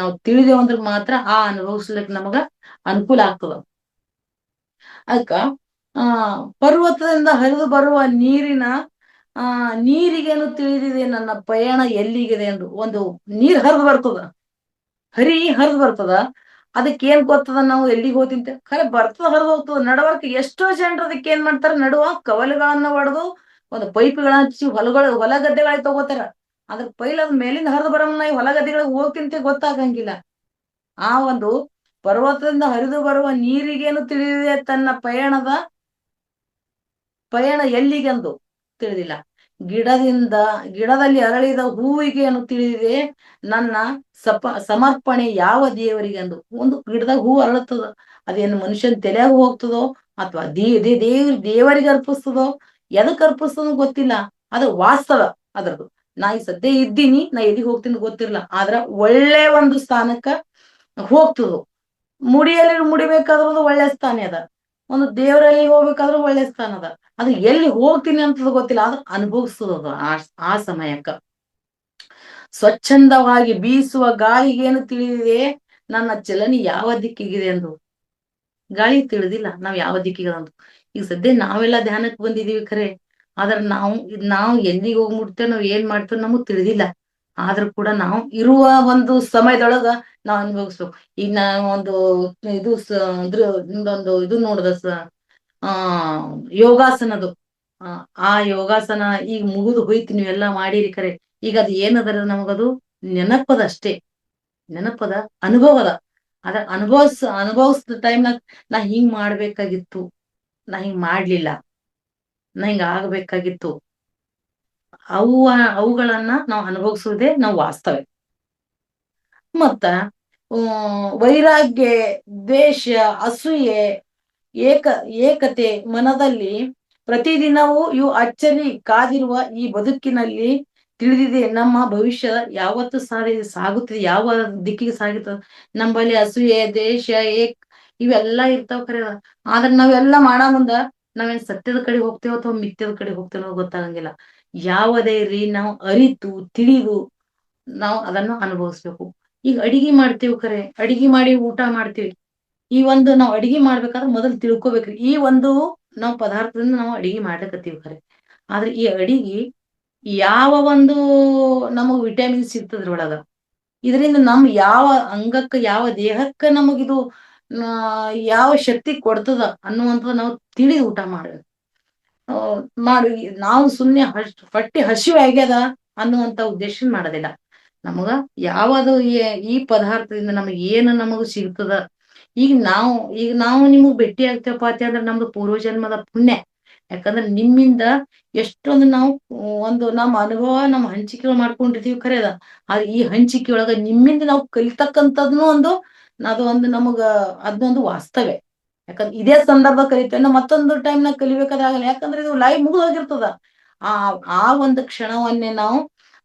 ನಾವು ತಿಳಿದೇವಂದ್ರೆ ಮಾತ್ರ ಅನುಭವಿಸ್ಲಿಕ್ಕೆ ನಮಗ ಅನುಕೂಲ ಆಗ್ತದ. ಅದಕ್ಕ ಪರ್ವತದಿಂದ ಹರಿದು ಬರುವ ನೀರಿಗೇನು ತಿಳಿದಿದೆ ನನ್ನ ಪಯಣ ಎಲ್ಲಿಗಿದೆ ಎಂದು. ಒಂದು ನೀರ್ ಹರಿದು ಬರ್ತದ, ಅದಕ್ಕೆ ಏನ್ ಗೊತ್ತದ ನಾವು ಎಲ್ಲಿಗೆ ಹೋಗ್ತಿಂತೆ? ಖರೆ ಬರ್ತದ, ಹರಿದು ಹೋಗ್ತದ. ನಡವರ್ಕ ಎಷ್ಟೋ ಜನರು ಅದಕ್ಕೆ ಏನ್ ಮಾಡ್ತಾರ? ನಡುವ ಕವಲುಗಳನ್ನ ಹೊಡೆದು ಒಂದು ಪೈಪ್ಗಳನ್ನ ಹಚ್ಚಿ ಹೊಲ ಗದ್ದೆಗಳಿಗೆ ತಗೋತಾರ. ಅದ್ರ ಪೈಲದ ಮೇಲಿಂದ ಹರಿದು ಬರಮನ್ನ ಈ ಹೊಲ ಗದ್ದೆಗಳಿಗೆ ಹೋಗ್ತಿಂತೆ ಗೊತ್ತಾಗಂಗಿಲ್ಲ. ಆ ಒಂದು ಪರ್ವತದಿಂದ ಹರಿದು ಬರುವ ನೀರಿಗೇನು ತಿಳಿದಿದೆ ತನ್ನ ಪಯಣ ಎಲ್ಲಿಗೆಂದು ತಿಳಿದಿಲ್ಲ. ಗಿಡದಲ್ಲಿ ಅರಳಿದ ಹೂವಿಗೇನು ತಿಳಿದಿದೆ ನನ್ನ ಸಮರ್ಪಣೆ ಯಾವ ದೇವರಿಗೆಂದು. ಒಂದು ಗಿಡದಾಗ ಹೂ ಅರಳುತ್ತದ, ಅದೇನು ಮನುಷ್ಯನ್ ತಲೆಯಾಗ ಹೋಗ್ತದೋ ಅಥವಾ ದೇವರಿಗೆ ಅರ್ಪಿಸ್ತದೋ, ಎದಕ್ ಅರ್ಪಿಸ್ತದೋ ಗೊತ್ತಿಲ್ಲ. ಅದು ವಾಸ್ತವ ಅದ್ರದ್ದು. ನಾ ಈ ಸದ್ಯ ಇದ್ದೀನಿ, ನಾ ಎಲ್ಲಿಗೆ ಹೋಗ್ತೀನಿ ಗೊತ್ತಿರಲ್ಲ, ಆದ್ರ ಒಳ್ಳೆ ಒಂದು ಸ್ಥಾನಕ್ಕ ಹೋಗ್ತದೋ. ಮುಡಿಯಲ್ಲಿ ಮುಡಿಬೇಕಾದ್ರೂ ಒಳ್ಳೆ ಸ್ಥಾನ ಅದ, ಒಂದು ದೇವರಲ್ಲಿ ಹೋಗ್ಬೇಕಾದ್ರೂ ಒಳ್ಳೆ ಸ್ಥಾನ ಅದ. ಅದು ಎಲ್ಲಿ ಹೋಗ್ತೀನಿ ಅಂತದ್ ಗೊತ್ತಿಲ್ಲ, ಆದ್ರೆ ಅನುಭವಿಸ್ತದ ಆ ಸಮಯಕ್ಕ. ಸ್ವಚ್ಛಂದವಾಗಿ ಬೀಸುವ ಗಾಳಿಗೇನು ತಿಳಿದಿದೆ ನನ್ನ ಚಲನೆ ಯಾವ ದಿಕ್ಕಿಗಿದೆ ಎಂದು. ಗಾಳಿ ತಿಳಿದಿಲ್ಲ ನಾವ್ ಯಾವ ದಿಕ್ಕಿಗೆ ಅಂತ. ಈಗ ಸದ್ಯ ನಾವೆಲ್ಲ ಧ್ಯಾನಕ್ಕೆ ಬಂದಿದೀವಿ ಖರೆ, ಆದ್ರೆ ನಾವು ಎಲ್ಲಿಗೆ ಹೋಗ್ಬಿಡ್ತೇವೆ, ನಾವ್ ಏನ್ ಮಾಡ್ತೇವೆ ನಮಗ್ ತಿಳಿದಿಲ್ಲ. ಆದ್ರೂ ಕೂಡ ನಾವು ಇರುವ ಒಂದು ಸಮಯದೊಳಗ ನಾವ್ ಅನುಭವಿಸ್ಬೇಕು. ಈಗ ಒಂದು ಇದು ನೋಡದ ಯೋಗಾಸನದು. ಆ ಯೋಗಾಸನ ಈಗ ಮುಗಿದು ಹೋಯ್ತು, ನೀವೆಲ್ಲಾ ಮಾಡಿರಿ ಖರೆ. ಈಗ ಅದು ಏನದರ ನಮಗದು ನೆನಪದಷ್ಟೇ, ಅನುಭವದ. ಅದ ಅನುಭವಿಸ್ದ ಟೈಮ್ನಾಗ ನಾ ಹಿಂಗ್ ಮಾಡ್ಬೇಕಾಗಿತ್ತು, ನಾ ಹಿಂಗ್ ಮಾಡ್ಲಿಲ್ಲ, ನಾ ಹಿಂಗ ಆಗ್ಬೇಕಾಗಿತ್ತು. ಅವುಗಳನ್ನ ನಾವು ಅನುಭವಿಸುವುದೇ ನಾವು ವಾಸ್ತವ. ಮತ್ತ ವೈರಾಗ್ಯ, ದ್ವೇಷ, ಅಸೂಯೆ, ಏಕ ಏಕತೆ ಮನದಲ್ಲಿ ಪ್ರತಿದಿನವೂ ಇವು ಅಚ್ಚರಿ ಕಾದಿರುವ ಈ ಬದುಕಿನಲ್ಲಿ ತಿಳಿದಿದೆ ನಮ್ಮ ಭವಿಷ್ಯ ಯಾವತ್ತು ಸಾಗುತ್ತದೆ, ಯಾವ ದಿಕ್ಕಿಗೆ ಸಾಗುತ್ತದೆ. ನಮ್ಮಲ್ಲಿ ಅಸೂಯೆ, ದೇಶ, ಇವೆಲ್ಲಾ ಇರ್ತಾವ ಖರೆ. ಆದ್ರೆ ನಾವೆಲ್ಲ ಮಾಡೋ ಮುಂದ ನಾವೇನ್ ಸತ್ಯದ ಕಡೆ ಹೋಗ್ತೇವ ಅಥವಾ ಮಿಥ್ಯದ ಕಡೆ ಹೋಗ್ತೇವೋ ಗೊತ್ತಾಗಂಗಿಲ್ಲ. ಯಾವುದೇ ಇರ್ಲಿ ನಾವು ಅರಿತು ತಿಳಿದು ನಾವು ಅದನ್ನು ಅನುಭವಿಸ್ಬೇಕು. ಈಗ ಅಡಿಗೆ ಮಾಡ್ತೀವಿ ಖರೆ, ಅಡಿಗೆ ಮಾಡಿ ಊಟ ಮಾಡ್ತೀವಿ. ಈ ಒಂದು ನಾವು ಅಡಿಗೆ ಮಾಡ್ಬೇಕಾದ್ರೆ ಮೊದಲು ತಿಳ್ಕೊಬೇಕ್ರಿ, ಈ ಒಂದು ನಾವು ಪದಾರ್ಥದಿಂದ ನಾವು ಅಡಿಗೆ ಮಾಡ್ಲಕತ್ತೀವಿ ಖರೆ. ಆದ್ರೆ ಈ ಅಡಿಗೆ ಯಾವ ಒಂದು ನಮಗ್ ವಿಟಮಿನ್ ಸಿಗ್ತದ್ರಿ ಒಳಗ, ಇದರಿಂದ ನಮ್ ಯಾವ ಅಂಗಕ್ಕ ಯಾವ ದೇಹಕ್ಕ ನಮಗಿದು ಯಾವ ಶಕ್ತಿ ಕೊಡ್ತದ ಅನ್ನುವಂಥದ್ದು ನಾವು ತಿಳಿದು ಊಟ ಮಾಡ್ಬೇಕು. ಮಾಡಿ ನಾವು ಸುಮ್ನೆ ಹೊಟ್ಟೆ ಹಸಿವೆ ಆಗ್ಯದ ಅನ್ನುವಂತ ಉದ್ದೇಶ ಮಾಡೋದಿಲ್ಲ. ನಮಗ ಯಾವುದು ಈ ಪದಾರ್ಥದಿಂದ ನಮಗ್ ಏನು ನಮಗ ಸಿಗ್ತದ. ಈಗ ನಾವು ನಿಮಗ್ ಭೇಟಿ ಆಗ್ತೇವಪ್ಪ ಅಂದ್ರೆ ನಮ್ದು ಪೂರ್ವಜನ್ಮದ ಪುಣ್ಯ. ಯಾಕಂದ್ರೆ ನಿಮ್ಮಿಂದ ಎಷ್ಟೊಂದು ನಾವು ಒಂದು ನಮ್ಮ ಅನುಭವ ನಮ್ಮ ಹಂಚಿಕೆ ಮಾಡ್ಕೊಂಡಿರ್ತೀವಿ ಖರೆ ಅದ. ಆದ್ರೆ ಈ ಹಂಚಿಕೆ ಒಳಗ ನಿಮ್ಮಿಂದ ನಾವು ಕಲಿತಕ್ಕಂಥದ್ನು ಅದು ಒಂದು ನಮಗ ಅದನ್ನೊಂದು ವಾಸ್ತವೇ. ಯಾಕಂದ್ರೆ ಇದೇ ಸಂದರ್ಭ ಕಲಿತೇವೆ, ಮತ್ತೊಂದು ಟೈಮ್ನಾಗ ಕಲಿಬೇಕಾದ್ರೆ ಆಗಲ್ಲ. ಯಾಕಂದ್ರೆ ಇದು ಲೈವ್ ಮುಗಿದು ಹೋಗಿರ್ತದ. ಆ ಆ ಒಂದು ಕ್ಷಣವನ್ನೇ ನಾವು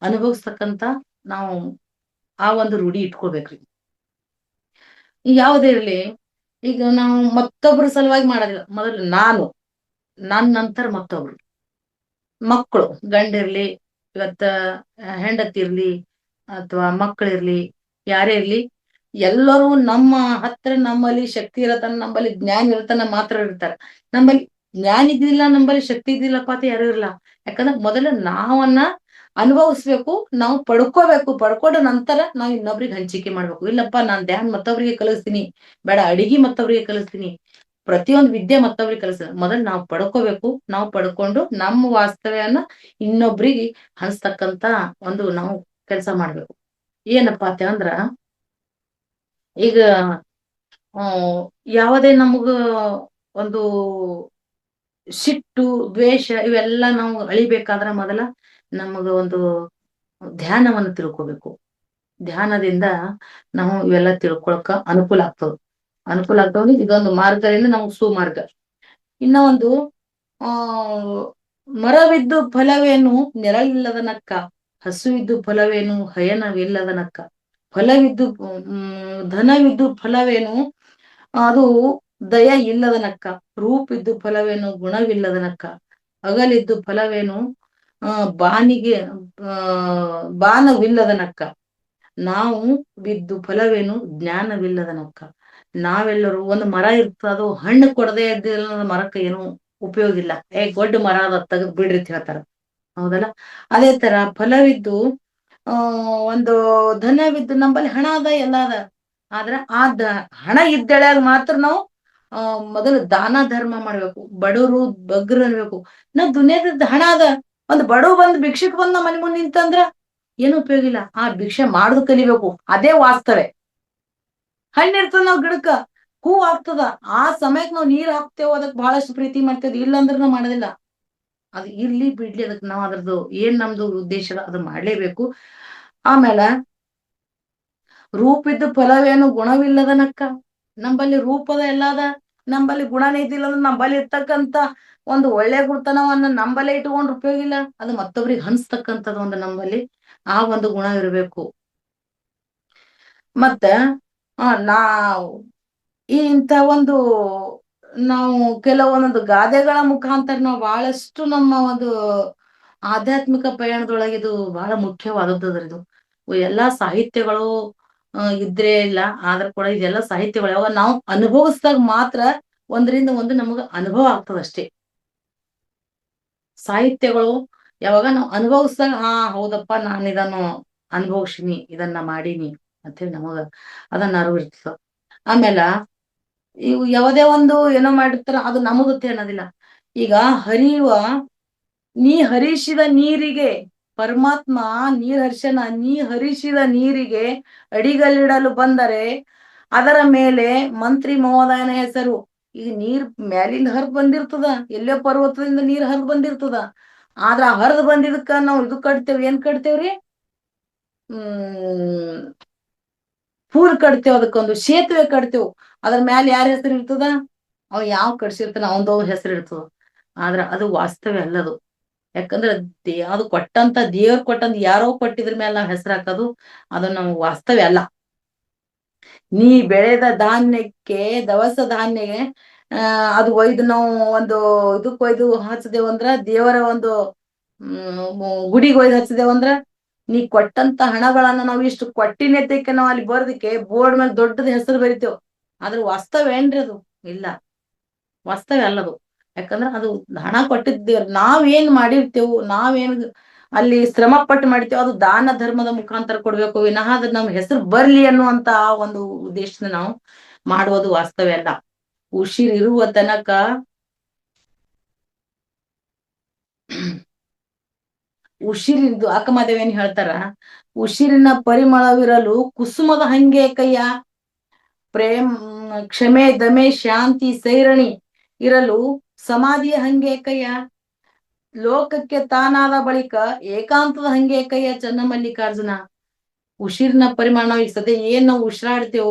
ಅನುಭವಿಸ್ತಕ್ಕಂತ ನಾವು ಆ ಒಂದು ರೂಢಿ ಇಟ್ಕೊಳ್ಬೇಕ್ರಿ. ಯಾವುದೇ ಇರ್ಲಿ, ಈಗ ನಾವು ಮತ್ತೊಬ್ರ ಸಲುವಾಗಿ ಮಾಡೋದಿಲ್ಲ. ಮೊದಲು ನನ್ನ ನಂತರ ಮತ್ತೊಬ್ರು, ಮಕ್ಕಳು ಗಂಡಿರ್ಲಿ, ಇವತ್ತ ಹೆಂಡತಿ ಇರ್ಲಿ ಅಥವಾ ಮಕ್ಕಳಿರ್ಲಿ, ಯಾರೇ ಇರ್ಲಿ, ಎಲ್ಲರೂ ನಮ್ಮ ಹತ್ರ ನಮ್ಮಲ್ಲಿ ಶಕ್ತಿ ಇರತನ, ನಮ್ಮಲ್ಲಿ ಜ್ಞಾನ ಇರತನ ಮಾತ್ರ ಇರ್ತಾರೆ. ನಮ್ಮಲ್ಲಿ ಜ್ಞಾನ ಇದ್ದಿಲ್ಲ, ನಮ್ಮಲ್ಲಿ ಶಕ್ತಿ ಇದ್ದಿಲ್ಲಪ್ಪ ಅಂತ ಯಾರು ಇರಲ್ಲ. ಯಾಕಂದ್ರೆ ಮೊದಲು ನಾವನ್ನ ಅನುಭವಿಸ್ಬೇಕು, ನಾವು ಪಡ್ಕೊಂಡ ನಂತರ ನಾವು ಇನ್ನೊಬ್ರಿಗೆ ಹಂಚಿಕೆ ಮಾಡ್ಬೇಕು. ಇಲ್ಲಪ್ಪ ನಾನ್ ಧ್ಯಾನ ಮತ್ತೊಬ್ರಿಗೆ ಕಲಿಸ್ತೀನಿ, ಬೇಡ ಅಡಿಗೆ ಮತ್ತೊಬ್ರಿಗೆ ಕಲಿಸ್ತೀನಿ, ಪ್ರತಿಯೊಂದು ವಿದ್ಯೆ ಮತ್ತೊಬ್ರಿಗೆ ಕಲಿಸ್ತೀನಿ. ಮೊದಲು ನಾವು ಪಡ್ಕೋಬೇಕು. ನಾವು ಪಡ್ಕೊಂಡು ನಮ್ಮ ವಾಸ್ತವ್ಯನ ಇನ್ನೊಬ್ರಿಗೆ ಹಂಚ್ತಕ್ಕಂತ ಒಂದು ನಾವು ಕೆಲಸ ಮಾಡ್ಬೇಕು. ಏನಪ್ಪಾ ಅಂದ್ರ ಈಗ ಯಾವುದೇ ನಮಗ ಒಂದು ಸಿಟ್ಟು, ದ್ವೇಷ ಇವೆಲ್ಲ ನಾವು ಅಳಿಬೇಕಾದ್ರ ಮೊದಲ ನಮಗ ಒಂದು ಧ್ಯಾನವನ್ನು ತಿಳ್ಕೊಬೇಕು. ಧ್ಯಾನದಿಂದ ನಾವು ಇವೆಲ್ಲ ತಿಳ್ಕೊಳಕ ಅನುಕೂಲ ಆಗ್ತದ. ಇದೊಂದು ಮಾರ್ಗದಿಂದ ನಮ್ಗೆ ಸುಮಾರ್ಗ. ಇನ್ನ ಒಂದು ಮರವಿದ್ದು ಫಲವೇನು ನೆರಳಿಲ್ಲದ ನಕ್ಕ, ಹಸುವಿದ್ದು ಫಲವೇನು ಹಯನವಿಲ್ಲದ ನಕ್ಕ, ಫಲವಿದ್ದು ಧನವಿದ್ದು ಫಲವೇನು ಅದು ದಯ ಇಲ್ಲದ ನಕ್ಕ, ರೂಪಿದ್ದು ಫಲವೇನು ಗುಣವಿಲ್ಲದ ನಕ್ಕ, ಅಗಲಿದ್ದು ಫಲವೇನು ಬಾನವಿಲ್ಲದ ನಕ್ಕ, ನಾವು ಬಿದ್ದು ಫಲವೇನು ಜ್ಞಾನವಿಲ್ಲದ ನಕ್ಕ. ನಾವೆಲ್ಲರೂ ಒಂದು ಮರ ಇರ್ತದ, ಅದು ಹಣ್ಣು ಕೊಡದೇ ಇದ್ದ ಮರಕ್ಕೆ ಏನು ಉಪಯೋಗ ಇಲ್ಲ. ದೊಡ್ಡ ಮರ ಅದ ತೆಗೆದು ಬಿಡ್ರಿ ಅಂತ ಹೇಳ್ತಾರ, ಹೌದಲ್ಲ. ಅದೇ ತರ ಫಲವಿದ್ದು ಒಂದು ಧನವಿದ್ದು, ನಂಬಲ್ಲಿ ಹಣ ಅದ ಎಲ್ಲ ಅದ. ಆದ್ರ ಹಣ ಇದ್ದಳ್ಯಾಗ ಮಾತ್ರ ನಾವು ಮೊದಲು ದಾನ ಧರ್ಮ ಮಾಡ್ಬೇಕು. ಬಡವರು ಬಗ್ಗರು ಅನ್ಬೇಕು. ನಾವ್ ದುನಿಯಾದ ಹಣ ಅದ, ಒಂದು ಬಡವ್ ಬಂದ್ ಭಿಕ್ಷಕ್ ಬಂದ್ ನಮ್ಮ ಮನೆ ಮುಂದೆ ನಿಂತಂದ್ರ ಏನು ಉಪಯೋಗ ಇಲ್ಲ. ಆ ಭಿಕ್ಷೆ ಮಾಡುದು ಕಲಿಬೇಕು, ಅದೇ ವಾಸ್ತವೆ. ಹಣ್ಣಿರ್ತದ ನಾವ್ ಗಿಡಕ್ಕ, ಹೂ ಆಗ್ತದ, ಆ ಸಮಯಕ್ಕೆ ನಾವ್ ನೀರ್ ಹಾಕ್ತೇವ, ಅದಕ್ ಬಹಳಷ್ಟು ಪ್ರೀತಿ ಮಾಡ್ತೇವೆ. ಇಲ್ಲ ಅಂದ್ರೆ ನಾವ್ ಮಾಡೋದಿಲ್ಲ. ಅದು ಇರ್ಲಿ ಬಿಡ್ಲಿ, ಅದಕ್ಕೆ ನಾವ್ ಅದ್ರದ್ದು ಏನ್ ನಮ್ದು ಉದ್ದೇಶ ಅದು ಮಾಡ್ಲೇಬೇಕು. ಆಮೇಲೆ ರೂಪಿದ್ದು ಫಲವೇನು ಗುಣವಿಲ್ಲದ ನಕ್ಕ, ನಂಬಲ್ಲಿ ರೂಪದ ಎಲ್ಲದ, ನಂಬಲ್ಲಿ ಗುಣನೇ ಇದ್ದಿಲ್ಲ ಅಂದ್ರೆ ನಂಬಲ್ಲಿ ಇರ್ತಕ್ಕಂತ ಒಂದು ಒಳ್ಳೆ ಗುಣತನವನ್ನ ನಂಬಲ್ಲೇ ಇಟ್ಕೊಂಡ್ ಉಪಯೋಗ ಇಲ್ಲ. ಅದು ಮತ್ತೊಬ್ರಿಗೆ ಹಂಚ್ತಕ್ಕಂಥದ್ದು ಒಂದು ನಂಬಲ್ಲಿ ಆ ಒಂದು ಗುಣ ಇರಬೇಕು. ಮತ್ತ ನಾವು ಇಂಥ ಒಂದು ನಾವು ಕೆಲವೊಂದೊಂದು ಗಾದೆಗಳ ಮುಖಾಂತರ ನಾವು ಬಹಳಷ್ಟು ನಮ್ಮ ಒಂದು ಆಧ್ಯಾತ್ಮಿಕ ಪಯಣದೊಳಗೆ ಇದು ಬಹಳ ಮುಖ್ಯವಾದದ್ದು. ಇದು ಎಲ್ಲಾ ಸಾಹಿತ್ಯಗಳು ಇದ್ರೆ ಇಲ್ಲ, ಆದ್ರೂ ಕೂಡ ಇದೆಲ್ಲ ಸಾಹಿತ್ಯಗಳು ಯಾವಾಗ ನಾವು ಅನುಭವಿಸಿದಾಗ ಮಾತ್ರ ಒಂದರಿಂದ ಒಂದು ನಮಗ ಅನುಭವ ಆಗ್ತದಷ್ಟೇ. ಸಾಹಿತ್ಯಗಳು ಯಾವಾಗ ನಾವು ಅನುಭವಿಸಿದಾಗ ಹೌದಪ್ಪ, ನಾನು ಇದನ್ನು ಅನುಭವಿಸಿನಿ, ಇದನ್ನ ಮಾಡೀನಿ ಅಂತೇಳಿ ನಮಗ ಅದನ್ನ ಅರಿವು ಇರ್ತದ. ಆಮೇಲೆ ಇವು ಯಾವುದೇ ಒಂದು ಏನೋ ಮಾಡಿರ್ತಾರ, ಅದು ನಮಗುತ್ತೆ ಅನ್ನೋದಿಲ್ಲ. ಈಗ ನೀ ಹರಿಸಿದ ನೀರಿಗೆ ಪರಮಾತ್ಮ ನೀ ಹರಿಸಿದ ನೀರಿಗೆ ಅಡಿಗಲ್ಲಿಡಲು ಬಂದರೆ ಅದರ ಮೇಲೆ ಮಂತ್ರಿ ಮಹೋದಯನ ಹೆಸರು ಈಗ ನೀರ್ ಮ್ಯಾಲಿಂದ ಹರಿದ್ ಬಂದಿರ್ತದ, ಎಲ್ಲೋ ಪರ್ವತದಿಂದ ನೀರ್ ಹರಿದ್ ಬಂದಿರ್ತದ. ಆದ್ರ ಆ ಹರಿದ್ ಬಂದಿದಕ್ಕ ನಾವ್ ಇದು ಕಟ್ತೇವ್, ಏನ್ ಕಟ್ತೇವ್ರಿ? ಪೂಲ್ ಕಟ್ತೇವ್, ಅದಕ್ಕೊಂದು ಸೇತುವೆ ಕಟ್ತೇವ್. ಅದ್ರ ಮ್ಯಾಲ ಯಾರ ಹೆಸರು ಇರ್ತದ? ಅವ್ ಯಾವ ಕಟ್ಸಿರ್ತಾನ ಅವಂದ ಹೆಸರು ಇರ್ತದ. ಆದ್ರ ಅದು ವಾಸ್ತವ್ಯ ಅಲ್ಲದು. ಯಾಕಂದ್ರ ಅದು ಕೊಟ್ಟಂತ ದೇವ್ರ ಕೊಟ್ಟಂತ ಯಾರೋ ಕೊಟ್ಟಿದ್ರ ಮೇಲೆ ನಾವ್ ಹೆಸರು ಹಾಕೋದು ಅದು ನಮ್ಗ್ ವಾಸ್ತವ್ಯ ಅಲ್ಲ. ನೀ ಬೆಳೆದ ಧಾನ್ಯಕ್ಕೆ, ದವಸ ಧಾನ್ಯಗೆ ಅದು ಒಯ್ದು ನಾವು ಒಂದು ಇದಕ್ ಒಯ್ದು ಹಚ್ದೇವಂದ್ರ, ದೇವರ ಒಂದು ಗುಡಿಗೆ ಒಯ್ದು ಹಚ್ದೇವಂದ್ರ, ನೀ ಕೊಟ್ಟಂತ ಹಣಗಳನ್ನ ನಾವು ಇಷ್ಟು ಕೊಟ್ಟಿನೈತಕ್ಕೆ ನಾವ್ ಅಲ್ಲಿ ಬರ್ದಕ್ಕೆ ಬೋರ್ಡ್ ಮೇಲೆ ದೊಡ್ಡದ ಹೆಸರು ಬರಿತೇವ್. ಆದ್ರ ವಾಸ್ತವ ಏನ್ರಿ ಅದು? ಇಲ್ಲ, ವಾಸ್ತವ್ಯ ಅಲ್ಲದು. ಯಾಕಂದ್ರ ಅದು ಹಣ ಕೊಟ್ಟಿದ್ದೇವ್, ನಾವ್ ಏನ್ ಮಾಡಿರ್ತೇವು, ನಾವೇನ್ ಅಲ್ಲಿ ಶ್ರಮ ಪಟ್ಟು ಮಾಡಿರ್ತೇವ, ಅದು ದಾನ ಧರ್ಮದ ಮುಖಾಂತರ ಕೊಡ್ಬೇಕು ವಿನಃ ಅದ್ ನಮ್ ಹೆಸರು ಬರ್ಲಿ ಅನ್ನುವಂತ ಒಂದು ಉದ್ದೇಶನ ನಾವು ಮಾಡುವುದು ವಾಸ್ತವ್ಯ ಅಲ್ಲ. ಉಸಿರಿರುವ ತನಕ ಉಸಿರಿದ್ದು ಅಕ್ಕಮಹಾದೇವಿ ಏನ್ ಹೇಳ್ತಾರ, ಉಸಿರಿನ ಪರಿಮಳವಿರಲು ಕುಸುಮದ ಹಂಗೆ ಕೈಯ, ಪ್ರೇಮ್ ಕ್ಷಮೆ ದಮೆ ಶಾಂತಿ ಸೈರಣಿ ಇರಲು ಸಮಾಧಿಯ ಹಂಗೆ ಕೈಯ, ಲೋಕಕ್ಕೆ ತಾನಾದ ಬಳಿಕ ಏಕಾಂತದ ಹಂಗೆ ಕೈಯ ಚನ್ನಮಲ್ಲಿಕಾರ್ಜುನ. ಉಸಿರಿನ ಪರಿಮಾಣ ನಾವು ಈಗ ಸದ್ಯ ಏನ್ ನಾವು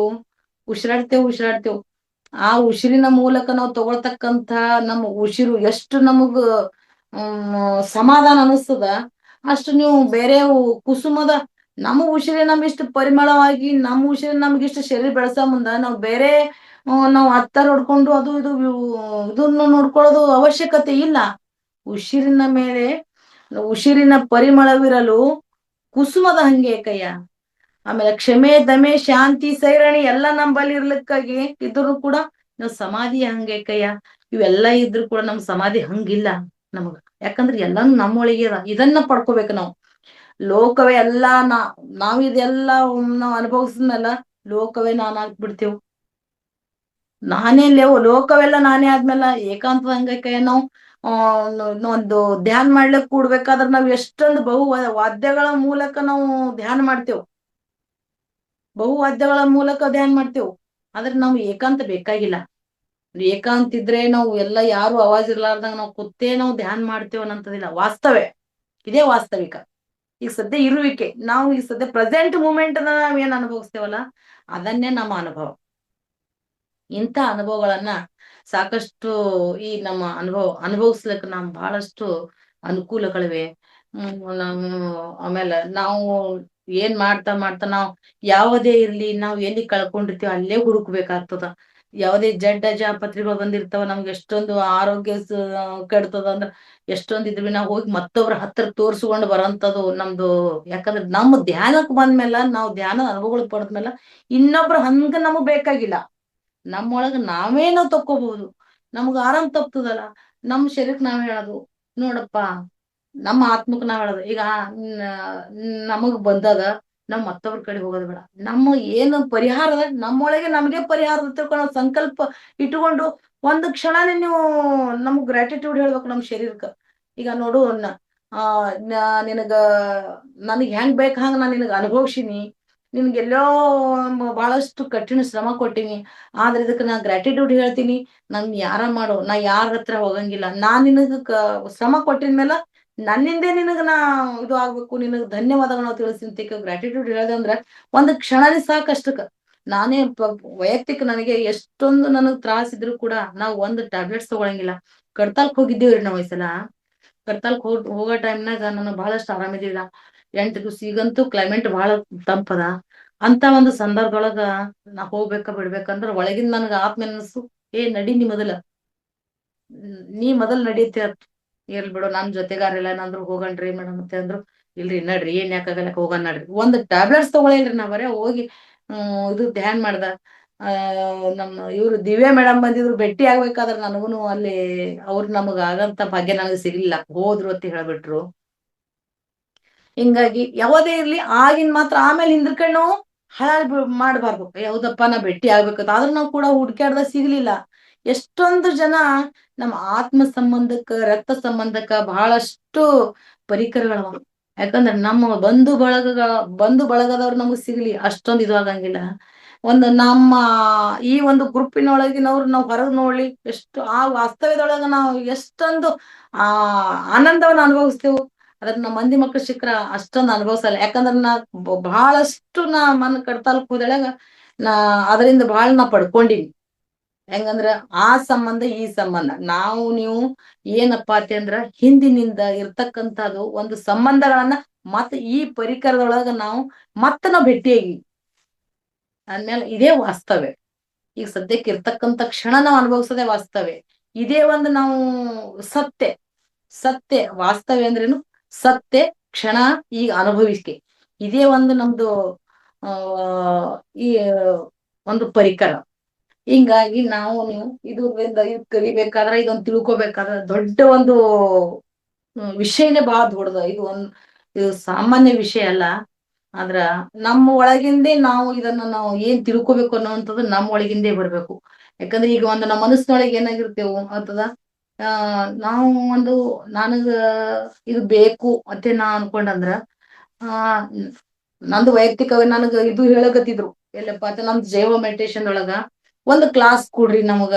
ಉಸಿರಾಡ್ತೇವ್ ಆ ಉಸಿರಿನ ಮೂಲಕ ನಾವು ತಗೊಳ್ತಕ್ಕಂಥ ನಮ್ಮ ಉಸಿರು ಎಷ್ಟು ನಮಗ ಸಮಾಧಾನ ಅನಿಸ್ತದ, ಅಷ್ಟು ನೀವು ಬೇರೆ ಕುಸುಮದ ನಮ್ಮ ಉಸಿರೇ ನಮ್ಗಿಷ್ಟು ಪರಿಮಳವಾಗಿ, ನಮ್ಮ ಉಸಿರೇ ನಮ್ಗಿಷ್ಟು ಶರೀರ ಬೆಳೆಸೋ ಮುಂದ ನಾವು ಬೇರೆ ನಾವು ಅತ್ತಾರ ಹೊಡ್ಕೊಂಡು ಅದು ಇದು ಇದನ್ನು ನೋಡ್ಕೊಳ್ಳೋದು ಅವಶ್ಯಕತೆ ಇಲ್ಲ. ಉಸಿರಿನ ಮೇಲೆ ಉಸಿರಿನ ಪರಿಮಳವಿರಲು ಕುಸುಮದ ಹಂಗೆ ಕೈಯ, ಆಮೇಲೆ ಕ್ಷಮೆ ದಮೆ ಶಾಂತಿ ಸೈರಣಿ ಎಲ್ಲ ನಂಬಲ್ಲಿ ಇರ್ಲಿಕ್ಕಾಗಿ ಇದ್ರು ಕೂಡ ನಾವು ಸಮಾಧಿಯ ಹಂಗೆ ಕೈಯ, ಇವೆಲ್ಲ ಇದ್ರು ಕೂಡ ನಮ್ ಸಮಾಧಿ ಹಂಗಿಲ್ಲ ನಮಗ. ಯಾಕಂದ್ರೆ ಎಲ್ಲಾನು ನಮ್ಮೊಳಗೆ ಇದನ್ನ ಪಡ್ಕೋಬೇಕು ನಾವು. ಲೋಕವೇ ಎಲ್ಲಾ ನಾವಿದೆಲ್ಲ ನಾವ್ ಅನುಭವಿಸಿದ್ಮೇಲ ಲೋಕವೇ ನಾನಾಗ್ಬಿಡ್ತೇವ್. ನಾನೇ ಲೋಕವೆಲ್ಲ ನಾನೇ ಆದ್ಮೇಲೆ ಏಕಾಂತದ ಹಂಗೈಕಯ್ಯ ನಾವು ಒಂದು ಧ್ಯಾನ ಮಾಡ್ಲಿಕ್ ಕೂಡ್ಬೇಕಾದ್ರೆ ನಾವ್ ಎಷ್ಟೊಂದು ವಾದ್ಯಗಳ ಮೂಲಕ ನಾವು ಧ್ಯಾನ ಮಾಡ್ತೇವ್, ವಾದ್ಯಗಳ ಮೂಲಕ ಧ್ಯಾನ ಮಾಡ್ತೇವ್. ಆದ್ರೆ ನಾವು ಏಕಾಂತ ಬೇಕಾಗಿಲ್ಲ. ಏಕಾಂತ ಇದ್ರೆ ನಾವು ಎಲ್ಲ ಯಾರು ಅವಾಜ್ ಇರ್ಲಾರ್ದಂಗ ನಾವು ಕುತ್ತೇ ನಾವು ಧ್ಯಾನ ಮಾಡ್ತೇವ ಅನ್ನಂತದಿಲ್ಲ. ವಾಸ್ತವ್ಯ ಇದೇ ವಾಸ್ತವಿಕ. ಈಗ ಸದ್ಯ ಇರುವಿಕೆ, ನಾವು ಈಗ ಸದ್ಯ ಪ್ರೆಸೆಂಟ್ ಮೂಮೆಂಟ್ ನಾವ್ ಏನ್ ಅನುಭವಿಸ್ತೇವಲ್ಲ ಅದನ್ನೇ ನಮ್ಮ ಅನುಭವ. ಇಂಥ ಅನುಭವಗಳನ್ನ ಸಾಕಷ್ಟು ಈ ನಮ್ಮ ಅನುಭವಿಸ್ಲಿಕ್ಕೆ ನಮ್ ಬಹಳಷ್ಟು ಅನುಕೂಲಗಳಿವೆ. ಆಮೇಲೆ ನಾವು ಏನ್ ಮಾಡ್ತಾ ನಾವು ಯಾವುದೇ ಇರ್ಲಿ, ನಾವ್ ಎಲ್ಲಿ ಕಳ್ಕೊಂಡಿರ್ತೀವ ಅಲ್ಲೇ ಹುಡುಕ್ಬೇಕಾಗ್ತದ. ಯಾವುದೇ ಜಡ್ಡ ಜಾಪತ್ರಿಗಳು ಬಂದಿರ್ತಾವ, ನಮ್ಗೆ ಎಷ್ಟೊಂದು ಆರೋಗ್ಯ ಕೆಡ್ತದ ಅಂದ್ರ ಎಷ್ಟೊಂದ್ ಇದ್ವಿ ನಾವು ಹೋಗಿ ಮತ್ತೊಬ್ರ ಹತ್ರ ತೋರ್ಸ್ಕೊಂಡು ಬರೋಂಥದ್ದು ನಮ್ದು. ಯಾಕಂದ್ರೆ ನಮ್ಮ ಧ್ಯಾನಕ್ ಬಂದ್ಮೇಲೆ, ನಾವು ಧ್ಯಾನದ ಅನುಭವಗಳು ಪಡೆದ್ಮೇಲೆ ಇನ್ನೊಬ್ರ ಹಂಗ ನಮಗ್ ಬೇಕಾಗಿಲ್ಲ. ನಮ್ಮೊಳಗ ನಾವೇ ನಾವ್ ತಕ್ಕೋಬಹುದು. ನಮ್ಗ ಆರಾಮ್ ತಪ್ತದಲ್ಲ, ನಮ್ ಶರೀರಕ್ ನಾವ್ ಹೇಳೋದು ನೋಡಪ್ಪ, ನಮ್ಮ ಆತ್ಮಕ್ ನಾವ್ ಹೇಳೋದು ಈಗ ನಮಗ್ ಬಂದದ, ನಾವ್ ಮತ್ತೊಬ್ರ ಕಡೆ ಹೋಗೋದ್ ಬೇಡ. ನಮ್ಮ ಏನು ಪರಿಹಾರದ ನಮ್ಮೊಳಗೆ ನಮ್ಗೆ ಪರಿಹಾರದ ತಿಳ್ಕೊಳ್ಳೋ ಸಂಕಲ್ಪ ಇಟ್ಕೊಂಡು ಒಂದು ಕ್ಷಣನೇ ನೀವು ನಮ್ಗ್ ಗ್ರಾಟಿಟ್ಯೂಡ್ ಹೇಳ್ಬೇಕು ನಮ್ ಶರೀರಕ್ಕ. ಈಗ ನೋಡು ನಿನಗ ನನಗ್ ಹೆಂಗ್ ಬೇಕ ಹಂಗ ನಾನ್ ನಿನಗ ಅನುಭವ್ಸಿನಿ, ನಿನ್ಗೆಲ್ಲೋ ಬಹಳಷ್ಟು ಕಠಿಣ ಶ್ರಮ ಕೊಟ್ಟಿನಿ, ಆದ್ರೆ ಇದಕ್ಕೆ ನಾ ಗ್ರಾಟಿಟ್ಯೂಡ್ ಹೇಳ್ತೀನಿ. ನನ್ ಯಾರ ಮಾಡು, ನಾ ಯಾರ ಹತ್ರ ಹೋಗಂಗಿಲ್ಲ. ನಾನ್ ನಿನಗ ಶ್ರಮ ಕೊಟ್ಟಿದ್ಮೇಲೆ ನನ್ನಿಂದೆ ನಿನಗ ನಾ ಇದು ಆಗ್ಬೇಕು, ನಿನಗ್ ಧನ್ಯವಾದಗಳನ್ನ ತಿಳಿಸಿ ಗ್ರಾಟಿಟ್ಯೂಡ್ ಹೇಳ್ದೆ ಅಂದ್ರ ಒಂದ್ ಕ್ಷಣನೇ ಸಾಕಷ್ಟಕ್ಕ. ನಾನೇ ವೈಯಕ್ತಿಕ ನನಗೆ ಎಷ್ಟೊಂದು ನನಗ್ ತ್ರಾಸ ಇದ್ರು ಕೂಡ ನಾವ್ ಒಂದು ಟ್ಯಾಬ್ಲೆಟ್ಸ್ ತಗೊಳಂಗಿಲ್ಲ. ಕಡ್ತಾಲ್ಕ್ ಹೋಗಿದ್ದೀವ್ರಿ ನಾವ್ ಈ ಸಲ. ಕಡ್ತಾಲ್ಕ್ ಹೋಗೋ ಟೈಮ್ನಾಗ ನಾನು ಬಹಳಷ್ಟು ಆರಾಮಿದ್ದಿಲ್ಲ. 8 ದಿವ್ಸ, ಈಗಂತೂ ಕ್ಲೈಮೇಟ್ ಬಹಳ ತಂಪದ. ಅಂತ ಒಂದು ಸಂದರ್ಭದೊಳಗ ನಾ ಬಿಡ್ಬೇಕಂದ್ರ ಒಳಗಿಂದ ನನ್ಗ ಆತ್ಮ ಅನಸ್ತು, ನಡಿ ನೀ ಮೊದಲ್ ನಡೀತಿ ಇರ್ಲ್ ಬಿಡು, ನನ್ ಜೊತೆಗಾರಿಲ್ಲ ಏನಂದ್ರು ಹೋಗಣ್ರಿ ಮೇಡಮ್ ಮತ್ತೆ ಅಂದ್ರು. ಇಲ್ರಿ ನಡ್ರಿ, ಏನ್ ಯಾಕಾಗಲ್ಲ, ಹೋಗಣ ನಡ್ರಿ. ಒಂದ್ ಟ್ಯಾಬ್ಲೆಟ್ಸ್ ತಗೊಳಿಲ್ರಿ ನಾ, ಬರೇ ಹೋಗಿ ಇದು ಧ್ಯಾನ್ ಮಾಡ್ದ. ನಮ್ಮ ಇವ್ರು ದಿವ್ಯಾ ಮೇಡಮ್ ಬಂದಿದ್ರು, ಭೇಟಿ ಆಗ್ಬೇಕಾದ್ರ ನನಗುನು ಅಲ್ಲಿ ಅವ್ರು ನಮಗ ಆಗಂತ ಭಾಗ್ಯ ನನಗ್ ಸಿಗ್ಲಿಲ್ಲ, ಹೋದ್ರು ಅಂತ ಹೇಳ್ಬಿಟ್ರು. ಹಿಂಗಾಗಿ ಯಾವುದೇ ಇರ್ಲಿ ಆಗಿನ್ ಮಾತ್ರ ಆಮೇಲೆ ಹಿಂದ್ರಕಣ್ ನಾವು ಹಾಳ್ ಮಾಡ್ಬಾರ್ದು. ಯಾವ್ದಪ್ಪ ನಾ ಭೇಟಿ ಆಗ್ಬೇಕಂತ ಆದ್ರೂ ನಾವು ಕೂಡ ಹುಡ್ಕ್ಯಾಡ್ದ ಸಿಗ್ಲಿಲ್ಲ. ಎಷ್ಟೊಂದು ಜನ ನಮ್ಮ ಆತ್ಮ ಸಂಬಂಧಕ್ಕ, ರಕ್ತ ಸಂಬಂಧಕ್ಕ ಬಹಳಷ್ಟು ಪರಿಕರಗಳವ. ಯಾಕಂದ್ರೆ ನಮ್ಮ ಬಂಧು ಬಳಗದವ್ರು ನಮಗ್ ಸಿಗ್ಲಿ ಅಷ್ಟೊಂದು ಇದು ಆಗಂಗಿಲ್ಲ. ಒಂದು ನಮ್ಮ ಈ ಒಂದು ಗ್ರೂಪಿನೊಳಗಿನವ್ರು ನಾವು ಹೊರಗೆ ನೋಡ್ಲಿ ಎಷ್ಟು ಆ ವಾಸ್ತವ್ಯದೊಳಗ ನಾವು ಎಷ್ಟೊಂದು ಆ ಆನಂದವನ್ನ ಅನುಭವಿಸ್ತೇವೆ. ಅದ್ರ ನಮ್ಮ ಮಂದಿ ಮಕ್ಳು ಸಿಕ್ಕ್ರ ಅಷ್ಟೊಂದು ಅನುಭವಿಸಲ್ಲ. ಯಾಕಂದ್ರ ನಾ ಬಹಳಷ್ಟು ನಾ ಮನ್ ಕಡ್ತಾಲಕ್ ಹೋದಳಗ ನಾ ಅದರಿಂದ ಬಹಳ ನಾ ಪಡ್ಕೊಂಡಿನಿ. ಹೆಂಗಂದ್ರ ಆ ಸಂಬಂಧ ಈ ಸಂಬಂಧ ನಾವು ನೀವು ಏನಪ್ಪಾ ಅಂದ್ರ ಹಿಂದಿನಿಂದ ಇರ್ತಕ್ಕಂಥದ್ದು ಒಂದು ಸಂಬಂಧಗಳನ್ನ ಮತ್ತ ಈ ಪರಿಕರದೊಳಗ ನಾವು ನಾವು ಭೇಟಿಯಾಗಿ ಅಂದ್ಮೇಲೆ ಇದೇ ವಾಸ್ತವ್ಯ. ಈಗ ಸದ್ಯಕ್ಕೆ ಇರ್ತಕ್ಕಂಥ ಕ್ಷಣ ನಾವು ಅನುಭವಿಸೋದೇ ವಾಸ್ತವ್ಯ. ಇದೇ ಒಂದು ನಾವು ಸತ್ಯ ಸತ್ಯ ವಾಸ್ತವ್ಯ ಅಂದ್ರೇನು ಸತ್ಯ ಕ್ಷಣ ಈಗ ಅನುಭವಿಕೆ. ಇದೇ ಒಂದು ನಮ್ದು ಆ ಈ ಒಂದು ಪರಿಕರ. ಹಿಂಗಾಗಿ ನಾವು ನೀವು ಇದು ಕಲಿಬೇಕಾದ್ರೆ ಇದೊಂದು ತಿಳ್ಕೊಬೇಕಾದ್ರೆ ದೊಡ್ಡ ಒಂದು ವಿಷಯನೇ ಬಹಳ ದೊಡ್ಡದ. ಇದು ಸಾಮಾನ್ಯ ವಿಷಯ ಅಲ್ಲ. ಆದ್ರ ನಮ್ಮ ಒಳಗಿಂದೇ ನಾವು ಇದನ್ನ ನಾವು ಏನ್ ತಿಳ್ಕೊಬೇಕು ಅನ್ನೋವಂಥದ್ದು ನಮ್ಮ ಒಳಗಿಂದೇ ಬರ್ಬೇಕು. ಯಾಕಂದ್ರೆ ಈಗ ಒಂದು ನಮ್ಮ ಮನಸ್ಸಿನೊಳಗೆ ಏನಾಗಿರ್ತೇವು ಅಂತದ ನಾವು ಒಂದು ನನಗ ಇದು ಬೇಕು ಮತ್ತೆ ನಾ ಅನ್ಕೊಂಡಂದ್ರ ಆ ನಂದು ವೈಯಕ್ತಿಕವಾಗಿ ನನಗ ಇದು ಹೇಳಕತ್ತಿದ್ರು ಎಲ್ಲಪ್ಪ ಅಂತ ನಮ್ ಜೈವ ಮೆಡಿಟೇಷನ್ ಒಳಗ ಒಂದು ಕ್ಲಾಸ್ ಕೊಡ್ರಿ ನಮಗ.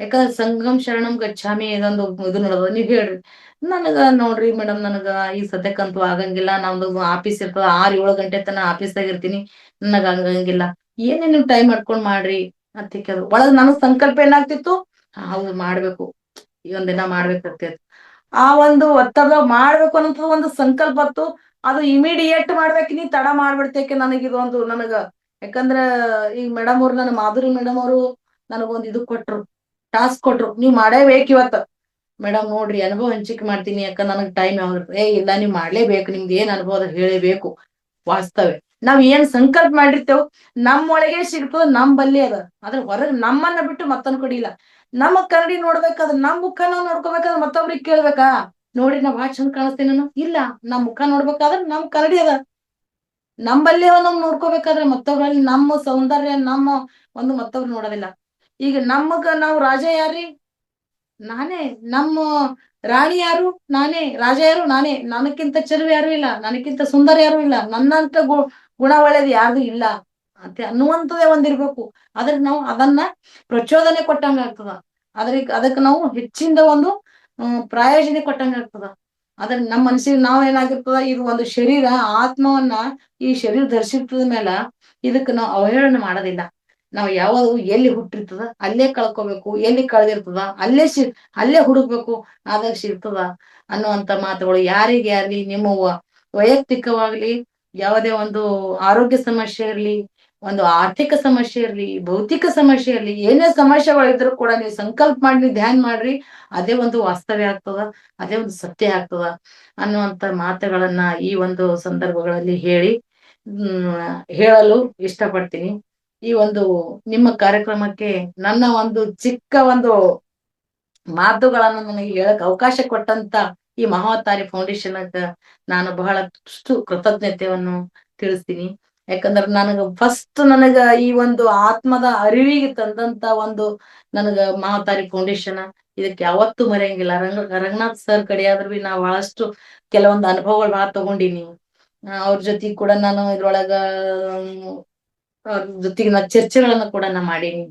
ಯಾಕಂದ್ರೆ ಸಂಗಮ್ ಶರಣಂ ಗಚ್ಚಾಮಿ ಇದೊಂದು ಇದು ನೋಡೋದು ನೀವ್ ಹೇಳ್ರಿ. ನನಗ ನೋಡ್ರಿ ಮೇಡಮ್ ನನಗ ಈ ಸದ್ಯಕ್ಕಂತೂ ಆಗಂಗಿಲ್ಲ. ನಮ್ದು ಆಫೀಸ್ ಇರ್ತದ 6-7 ಗಂಟೆ ತನ ಆಫೀಸ್ದಾಗ ಇರ್ತೀನಿ. ನನಗ ಆಗಂಗಿಲ್ಲ. ಏನೇ ನೀವ್ ಟೈಮ್ ಮಾಡ್ಕೊಂಡ್ ಮಾಡ್ರಿ ಅಂತ ಕೇಳಿದ್ರು. ಒಳಗ್ ನನಗ್ ಸಂಕಲ್ಪ ಏನಾಗ್ತಿತ್ತು, ಹೌದು ಮಾಡ್ಬೇಕು, ಈ ಒಂದಿನ ಮಾಡ್ಬೇಕಾಗ್ತೈತಿ. ಆ ಒಂದು ಒತ್ತಡ ಮಾಡ್ಬೇಕು ಅನ್ನೋ ಒಂದು ಸಂಕಲ್ಪ ಬತ್ತು. ಅದು ಇಮಿಡಿಯೇಟ್ ಮಾಡ್ಬೇಕು, ನೀ ತಡ ಮಾಡ್ಬಿಡ್ತೇಕೆ ನನಗಿದೊಂದು ನನಗ. ಯಾಕಂದ್ರ ಈಗ ಮೇಡಮ್ ಅವ್ರು ನನ್ನ ಮಾಧುರಿ ಮೇಡಮ್ ಅವರು ನನಗೊಂದು ಇದು ಕೊಟ್ರು, ಟಾಸ್ಕ್ ಕೊಟ್ರು, ನೀವ್ ಮಾಡೇಬೇಕು ಇವತ್ತು. ಮೇಡಮ್ ನೋಡ್ರಿ ಅನುಭವ ಹಂಚಿಕೆ ಮಾಡ್ತೀನಿ ಯಾಕಂದ್ರೆ ನನಗ್ ಟೈಮ್ ಯಾವಾಗ ಇಲ್ಲ ನೀವ್ ಮಾಡ್ಲೇಬೇಕು, ನಿಮ್ದು ಏನ್ ಅನುಭವ ಅದ ಹೇಳೇಬೇಕು. ವಾಸ್ತವ್ಯ ನಾವ್ ಏನ್ ಸಂಕಲ್ಪ ಮಾಡಿರ್ತೇವ್ ನಮ್ಮೊಳಗೆ ಸಿಗ್ತದ, ನಮ್ ಬಲ್ಲಿ ಅದ. ಅದ್ರ ಹೊರಗ್ ನಮ್ಮನ್ನ ಬಿಟ್ಟು ಮತ್ತೊಂದ್ ಕಡೆ ಇಲ್ಲ. ನಮ್ಮ ಕನ್ನಡಿ ನೋಡ್ಬೇಕಾದ್ರೆ ನಮ್ ಮುಖ ನಾವ್ ನೋಡ್ಕೋಬೇಕಾದ್ರೆ ಮತ್ತೊಬ್ರಿಗೆ ಕೇಳ್ಬೇಕಾ, ನೋಡಿ ನಾ ಭಾಳ ಚಂದ ಕಾಣಿಸ್ತೀನಿ ನಾನು ಇಲ್ಲ. ನಮ್ ಮುಖ ನೋಡ್ಬೇಕಾದ್ರೆ ನಮ್ ಕನ್ನಡಿ ಅದ. ನಂಬಲ್ಲಿ ನಮ್ ನೋಡ್ಕೋಬೇಕಾದ್ರೆ ಮತ್ತೊಬ್ರಲ್ಲಿ ನಮ್ಮ ಸೌಂದರ್ಯ ನಮ್ಮ ಒಂದು ಮತ್ತೊಬ್ರು ನೋಡೋದಿಲ್ಲ. ಈಗ ನಮಗ ನಾವು ರಾಜ ಯಾರೀ, ನಾನೇ. ನಮ್ಮ ರಾಣಿ ಯಾರು, ನಾನೇ. ರಾಜ ಯಾರು, ನಾನೇ. ನನಕ್ಕಿಂತ ಚೆಲುವು ಯಾರು ಇಲ್ಲ, ನನಕ್ಕಿಂತ ಸುಂದರ ಯಾರು ಇಲ್ಲ, ನನ್ನಂತ ಗುಣ ಒಳ್ಳೇದು ಯಾರು ಇಲ್ಲ ಅಂತ ಅನ್ನುವಂಥದ್ದೇ ಒಂದಿರ್ಬೇಕು. ಆದ್ರೆ ನಾವು ಅದನ್ನ ಪ್ರಚೋದನೆ ಕೊಟ್ಟಂಗ ಆಗ್ತದ. ಅದಕ್ಕೆ ನಾವು ಹೆಚ್ಚಿಂದ ಒಂದು ಪ್ರಾಯೋಜನೆ ಕೊಟ್ಟಂಗ ಆಗ್ತದ. ಆದ್ರೆ ನಮ್ಮ ಮನಸ್ಸಿಗೆ ನಾವ್ ಏನಾಗಿರ್ತದ, ಇದು ಒಂದು ಶರೀರ ಆತ್ಮವನ್ನ ಈ ಶರೀರ ಧರಿಸಿರ್ತದ ಮೇಲ ಇದಕ್ಕೆ ನಾವು ಅವಹೇಳನ ಮಾಡೋದಿಲ್ಲ. ನಾವ್ ಯಾವಾಗ ಎಲ್ಲಿ ಹುಟ್ಟಿರ್ತದ ಅಲ್ಲೇ ಕಳ್ಕೋಬೇಕು, ಎಲ್ಲಿ ಕಳೆದಿರ್ತದ ಅಲ್ಲೇ ಹುಡುಕ್ಬೇಕು, ಆದಾಗ ಸಿಗ್ತದ ಅನ್ನುವಂತ ಮಾತುಗಳು ಯಾರಿಗೆ ಯಾರ್ಲಿ ನಿಮ್ಮ ವೈಯಕ್ತಿಕವಾಗ್ಲಿ ಯಾವುದೇ ಒಂದು ಆರೋಗ್ಯ ಸಮಸ್ಯೆ ಇರ್ಲಿ, ಒಂದು ಆರ್ಥಿಕ ಸಮಸ್ಯೆ ಇರ್ಲಿ, ಭೌತಿಕ ಸಮಸ್ಯೆ ಇರ್ಲಿ, ಏನೇ ಸಮಸ್ಯೆಗಳಿದ್ರು ಕೂಡ ನೀವು ಸಂಕಲ್ಪ ಮಾಡಿ ಧ್ಯಾನ ಮಾಡ್ರಿ, ಅದೇ ಒಂದು ವಾಸ್ತವ್ಯ ಆಗ್ತದ, ಅದೇ ಒಂದು ಸತ್ಯ ಆಗ್ತದ ಅನ್ನುವಂತ ಮಾತುಗಳನ್ನ ಈ ಒಂದು ಸಂದರ್ಭಗಳಲ್ಲಿ ಹೇಳಲು ಇಷ್ಟಪಡ್ತೀನಿ. ಈ ಒಂದು ನಿಮ್ಮ ಕಾರ್ಯಕ್ರಮಕ್ಕೆ ನನ್ನ ಒಂದು ಚಿಕ್ಕ ಒಂದು ಮಾತುಗಳನ್ನು ನನಗೆ ಹೇಳಕ್ ಅವಕಾಶ ಕೊಟ್ಟಂತ ಈ ಮಹಾವತಾರಿ ಫೌಂಡೇಶನ್ ನಾನು ಬಹಳಷ್ಟು ಕೃತಜ್ಞತೆಯನ್ನು ತಿಳಿಸ್ತೀನಿ. ಯಾಕಂದ್ರೆ ನನಗ ಈ ಒಂದು ಆತ್ಮದ ಅರಿವಿಗೆ ತಂದಂತ ಒಂದು ನನಗ ಮಹಾವತಾರಿ ಫೌಂಡೇಶನ್ ಇದಕ್ಕೆ ಯಾವತ್ತೂ ಮರೆಯಂಗಿಲ್ಲ. ರಂಗನಾಥ್ ಸರ್ ಕಡೆ ಆದ್ರೂ ಬಿ ನಾ ಬಹಳಷ್ಟು ಕೆಲವೊಂದು ಅನುಭವಗಳು ಬಹಳ ತಗೊಂಡಿನಿ. ಅವ್ರ ಜೊತೆಗೆ ಕೂಡ ನಾನು ಇದ್ರೊಳಗ ಅವ್ರ ಜೊತೆಗೆ ನಾ ಚರ್ಚೆಗಳನ್ನ ಕೂಡ ನಾ ಮಾಡೀನಿ.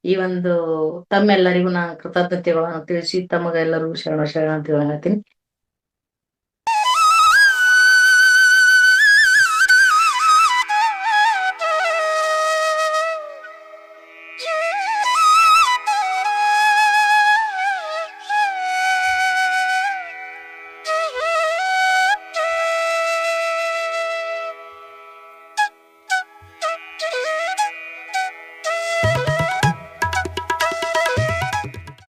ಈ ಒಂದು ತಮ್ಮೆಲ್ಲರಿಗೂ ನಾ ಕೃತಜ್ಞತೆಗಳನ್ನು ತಿಳಿಸಿ ತಮಗೆಲ್ಲರಿಗೂ ಶರಣ ಅಂತ ಹೇಳ್ತೀನಿ.